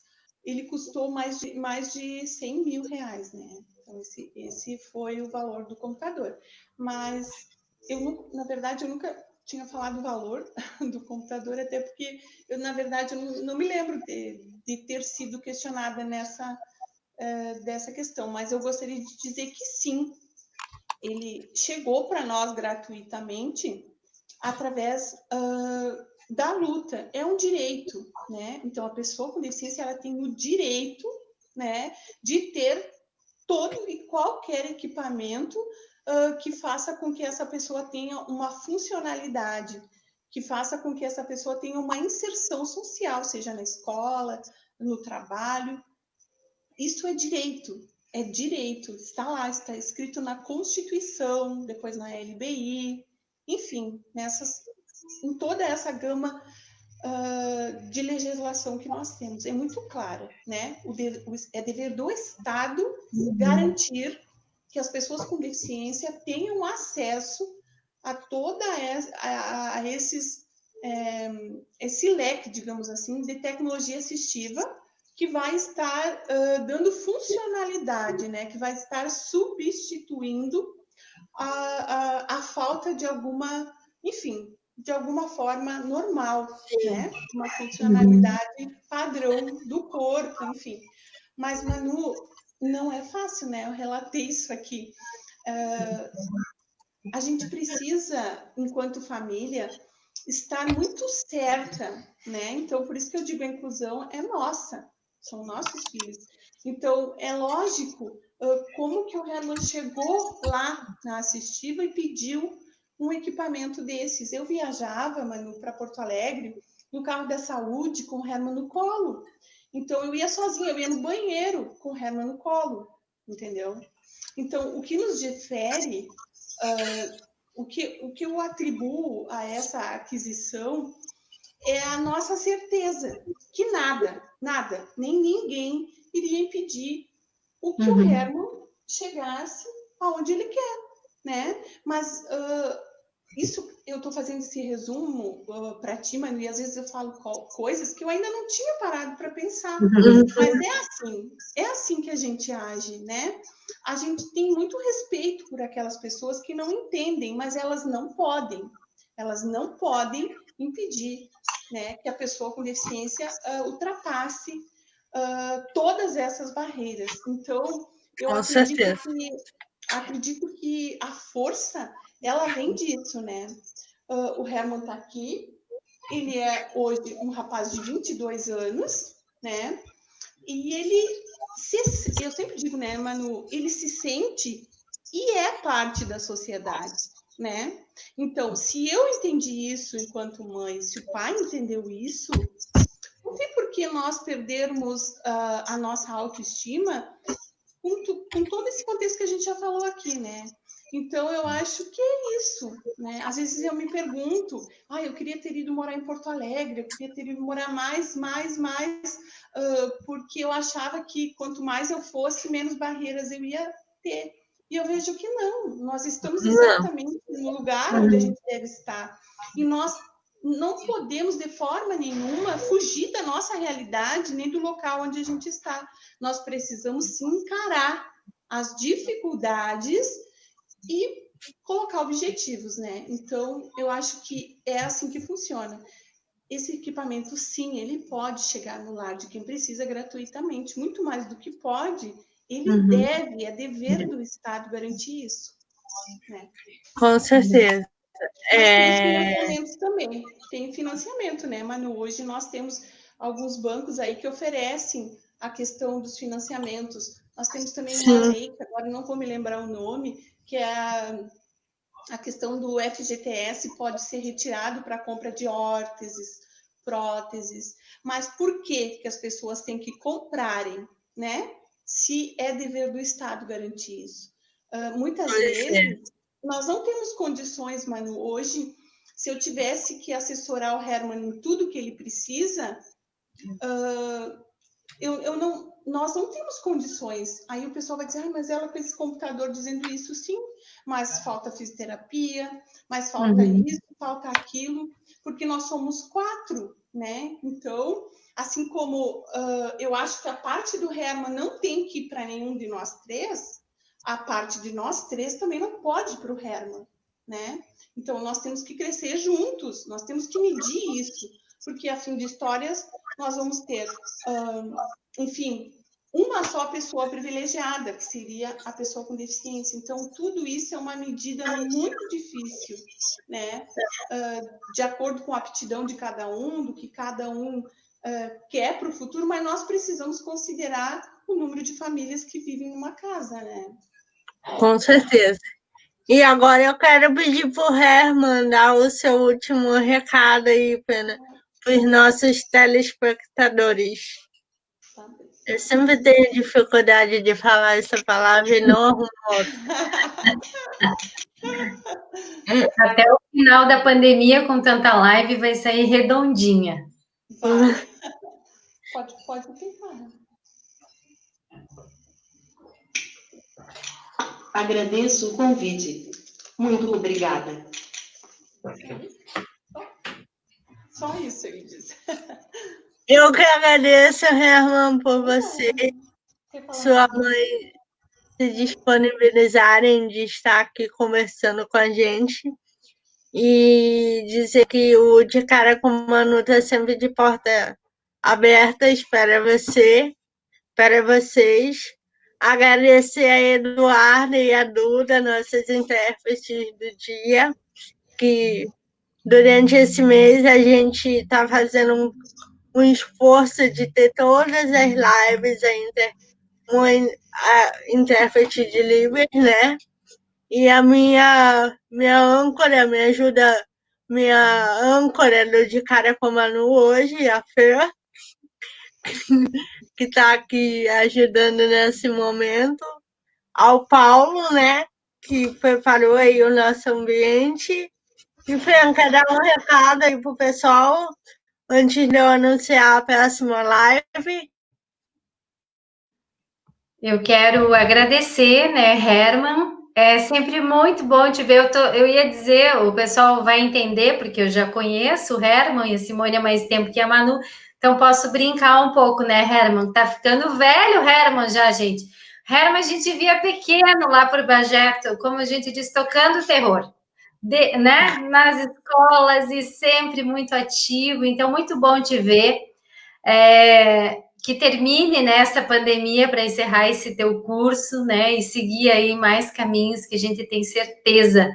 ele custou mais de 100 mil reais, né? Então, esse foi o valor do computador. Mas, na verdade, eu nunca tinha falado o valor do computador, até porque eu, na verdade, eu não me lembro de ter sido questionada dessa questão, mas eu gostaria de dizer que sim, ele chegou para nós gratuitamente através da luta. É um direito, né? Então, a pessoa com deficiência, ela tem o direito, né, de ter todo e qualquer equipamento que faça com que essa pessoa tenha uma funcionalidade, que faça com que essa pessoa tenha uma inserção social, seja na escola, no trabalho. Isso é direito, está lá, está escrito na Constituição, depois na LBI, enfim, em toda essa gama de legislação que nós temos. É muito clara, né? É dever do Estado garantir que as pessoas com deficiência tenham acesso a toda esse leque, digamos assim, de tecnologia assistiva que vai estar dando funcionalidade, né? Que vai estar substituindo a falta de alguma, enfim, de alguma forma normal, né? Uma funcionalidade padrão do corpo, enfim. Mas, Manu, não é fácil, né? Eu relatei isso aqui. A gente precisa, enquanto família, estar muito certa, né? Então, por isso que eu digo, a inclusão é nossa, são nossos filhos. Então, é lógico como que o Herman chegou lá na assistiva e pediu um equipamento desses. Eu viajava, Manu, para Porto Alegre, no carro da saúde, com o Herman no colo. Então, eu ia sozinha, eu ia no banheiro com o Herman no colo, entendeu? Então, o que nos difere, o que eu atribuo a essa aquisição é a nossa certeza que nada, nem ninguém iria impedir o que o Herman chegasse aonde ele quer, né? Mas isso, eu estou fazendo esse resumo para ti, Manu, e às vezes eu falo coisas que eu ainda não tinha parado para pensar. Mas é assim que a gente age, né? A gente tem muito respeito por aquelas pessoas que não entendem, mas elas não podem impedir, né, que a pessoa com deficiência ultrapasse todas essas barreiras. Então, eu acredito que a força, ela vem disso, né? O Herman está aqui, ele é hoje um rapaz de 22 anos, né? E eu sempre digo, né, Manu, ele se sente e é parte da sociedade, né? Então, se eu entendi isso enquanto mãe, se o pai entendeu isso, não tem por que nós perdermos a nossa autoestima com todo esse contexto que a gente já falou aqui, né? Então, eu acho que é isso, né? Às vezes eu me pergunto, eu queria ter ido morar em Porto Alegre, eu queria ter ido morar mais, porque eu achava que quanto mais eu fosse, menos barreiras eu ia ter. E eu vejo que não, nós estamos exatamente no lugar onde a gente deve estar. E nós não podemos, de forma nenhuma, fugir da nossa realidade, nem do local onde a gente está. Nós precisamos sim encarar as dificuldades e colocar objetivos, né? Então, eu acho que é assim que funciona. Esse equipamento, sim, ele pode chegar no lar de quem precisa gratuitamente. Muito mais do que pode, ele deve, é dever do Estado garantir isso, né? Com certeza. Mas tem financiamentos também. Tem financiamento, né, Manu? Hoje nós temos alguns bancos aí que oferecem a questão dos financiamentos. Nós temos também uma lei, que agora não vou me lembrar o nome, que é a questão do FGTS pode ser retirado para compra de órteses, próteses. Mas por que as pessoas têm que comprarem, né? Se é dever do Estado garantir isso. Muitas vezes, nós não temos condições, Manu. Hoje, se eu tivesse que assessorar o Herman em tudo que ele precisa, nós não temos condições. Aí o pessoal vai dizer, mas ela com esse computador dizendo isso, sim, mas falta fisioterapia, mas falta isso, falta aquilo, porque nós somos 4, né? Então, assim como eu acho que a parte do Herman não tem que ir para nenhum de nós 3, a parte de nós 3 também não pode ir para o Herman, né? Então, nós temos que crescer juntos, nós temos que medir isso, porque, a fim de histórias, nós vamos ter, enfim, uma só pessoa privilegiada, que seria a pessoa com deficiência. Então, tudo isso é uma medida muito difícil, né? De acordo com a aptidão de cada um, do que cada um quer para o futuro, mas nós precisamos considerar o número de famílias que vivem numa casa, né? Com certeza. E agora eu quero pedir para o Herman dar o seu último recado aí para os nossos telespectadores. Tá bem. Eu sempre tenho dificuldade de falar essa palavra e não arrumo outra. Até o final da pandemia, com tanta live, vai sair redondinha. Vai. Pode tentar. Agradeço o convite. Muito obrigada. Só isso, ele diz. Eu que agradeço, Herman, por você e sua mãe se disponibilizarem de estar aqui conversando com a gente e dizer que o De Cara com Manu está sempre de porta aberta para você, para vocês. Agradecer a Eduarda e a Duda, nossas intérpretes do dia, que durante esse mês a gente está fazendo um esforço de ter todas as lives a intérprete de Libras, né? E a minha âncora, minha âncora do De Cara com Manu hoje, a Fê, que está aqui ajudando nesse momento, ao Paulo, né, que preparou aí o nosso ambiente. E, Fran, quer dar um recado aí pro pessoal antes de eu anunciar a próxima live? Eu quero agradecer, né, Herman? É sempre muito bom te ver. Eu ia dizer, o pessoal vai entender, porque eu já conheço o Herman e a Simone há mais tempo que a Manu, então posso brincar um pouco, né, Herman? Tá ficando velho o Herman já, gente. Herman a gente via pequeno lá por Bajeto, como a gente diz, tocando terror, né, nas escolas e sempre muito ativo, então muito bom te ver. Que termine nessa pandemia para encerrar esse teu curso, né, e seguir aí mais caminhos que a gente tem certeza,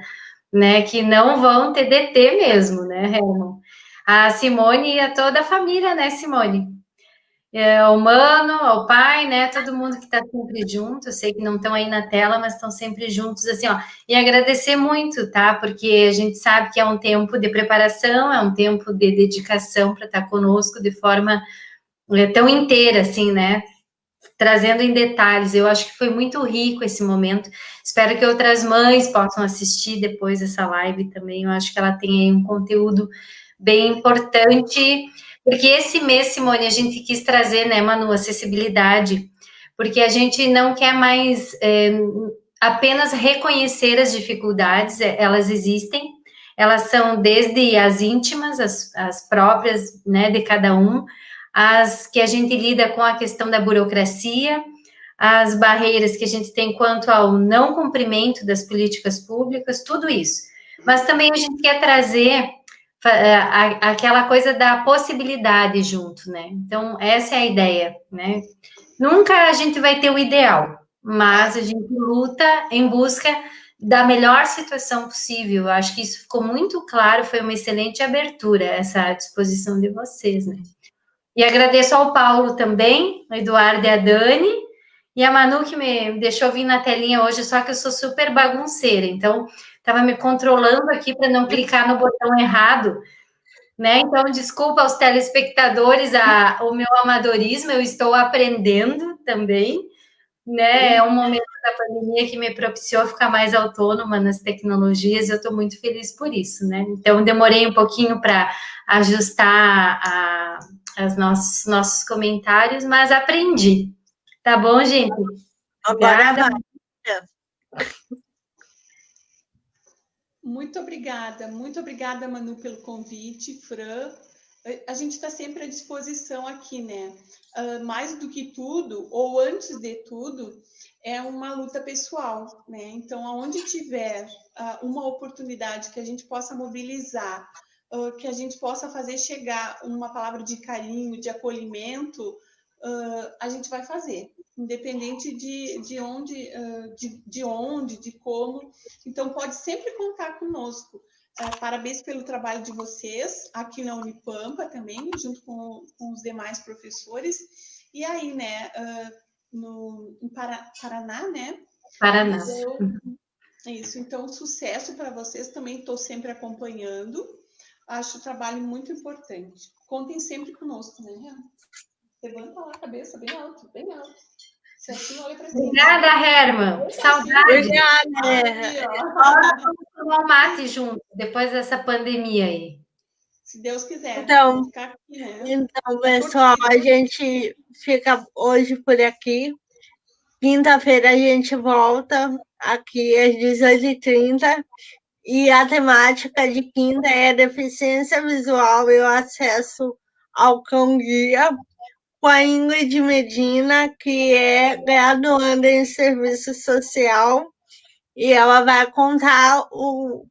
né, que não vão ter DT mesmo, né, Herman? A Simone e a toda a família, né, Simone? O Mano, o pai, né, todo mundo que está sempre junto, eu sei que não estão aí na tela, mas estão sempre juntos, assim, ó, e agradecer muito, tá, porque a gente sabe que é um tempo de preparação, é um tempo de dedicação para estar conosco de forma tão inteira, assim, né? Trazendo em detalhes. Eu acho que foi muito rico esse momento. Espero que outras mães possam assistir depois essa live também. Eu acho que ela tem aí um conteúdo bem importante, porque esse mês, Simone, a gente quis trazer, né, Manu, acessibilidade, porque a gente não quer mais apenas reconhecer as dificuldades, elas existem, elas são desde as íntimas, as próprias, né, de cada um, as que a gente lida com a questão da burocracia, as barreiras que a gente tem quanto ao não cumprimento das políticas públicas, tudo isso. Mas também a gente quer trazer aquela coisa da possibilidade junto, né? Então, essa é a ideia, né? Nunca a gente vai ter o ideal, mas a gente luta em busca da melhor situação possível. Eu acho que isso ficou muito claro, foi uma excelente abertura, essa disposição de vocês, né? E agradeço ao Paulo também, o Eduardo e a Dani, e a Manu que me deixou vir na telinha hoje, só que eu sou super bagunceira, então estava me controlando aqui para não clicar no botão errado, né? Então, desculpa aos telespectadores o meu amadorismo, eu estou aprendendo também, né? É um momento da pandemia que me propiciou ficar mais autônoma nas tecnologias, eu estou muito feliz por isso, né? Então, demorei um pouquinho para ajustar os nossos comentários, mas aprendi. Tá bom, gente? Agora Obrigada. vai. Muito obrigada, Manu, pelo convite, Fran. a gente está sempre à disposição aqui, né? Mais do que tudo, ou antes de tudo, é uma luta pessoal, né? Então, aonde tiver uma oportunidade que a gente possa mobilizar, que a gente possa fazer chegar uma palavra de carinho, de acolhimento, a gente vai fazer, independente de onde, de como. Então, pode sempre contar conosco. Parabéns pelo trabalho de vocês aqui na Unipampa também, junto com os demais professores. E aí, né, em Paraná, né? Paraná. Então, é isso. Então, sucesso para vocês. Também estou sempre acompanhando. Acho o trabalho muito importante. Contem sempre conosco, né, Renan? Levanta lá a cabeça bem alto, bem alto. Se assim, olha para cima. Obrigada, Herman. Saudade. Obrigada. Vamos tomar um mate junto, depois dessa pandemia aí. Se Deus quiser. Então, Vou ficar aqui, né? Então, pessoal, a gente fica hoje por aqui. Quinta-feira a gente volta aqui às 18h30. E a temática de quinta é deficiência visual e o acesso ao cão-guia, com a Ingrid Medina, que é graduanda em serviço social, e ela vai contar o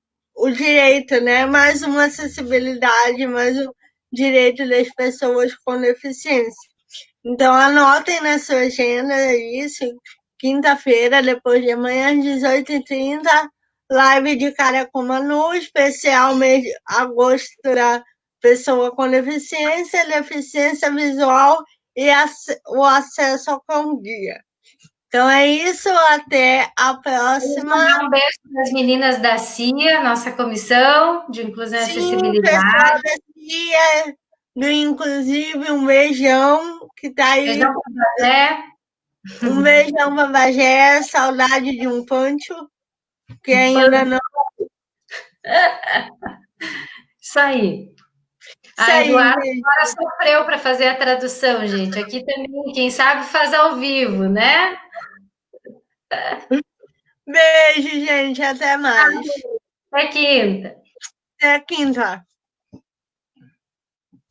direito, né? Mais uma acessibilidade, mais um direito das pessoas com deficiência. Então, anotem na sua agenda isso, quinta-feira, depois de amanhã, às 18h30, live de Cara com Manu, especial mês de agosto da pessoa com deficiência, deficiência visual e o acesso ao cão-guia. Então é isso, até a próxima. Um beijo para as meninas da CIA, nossa comissão de inclusão e acessibilidade. Pessoal da CIA, do Inclusive, um beijão que tá aí. Beijão para Bagé. Um beijão para Bagé, saudade de um pancho, que ainda não. Isso aí. A Eduarda agora sofreu para fazer a tradução, gente. Aqui também, quem sabe, faz ao vivo, né? Beijo, gente. Até mais. Até quinta. Até quinta.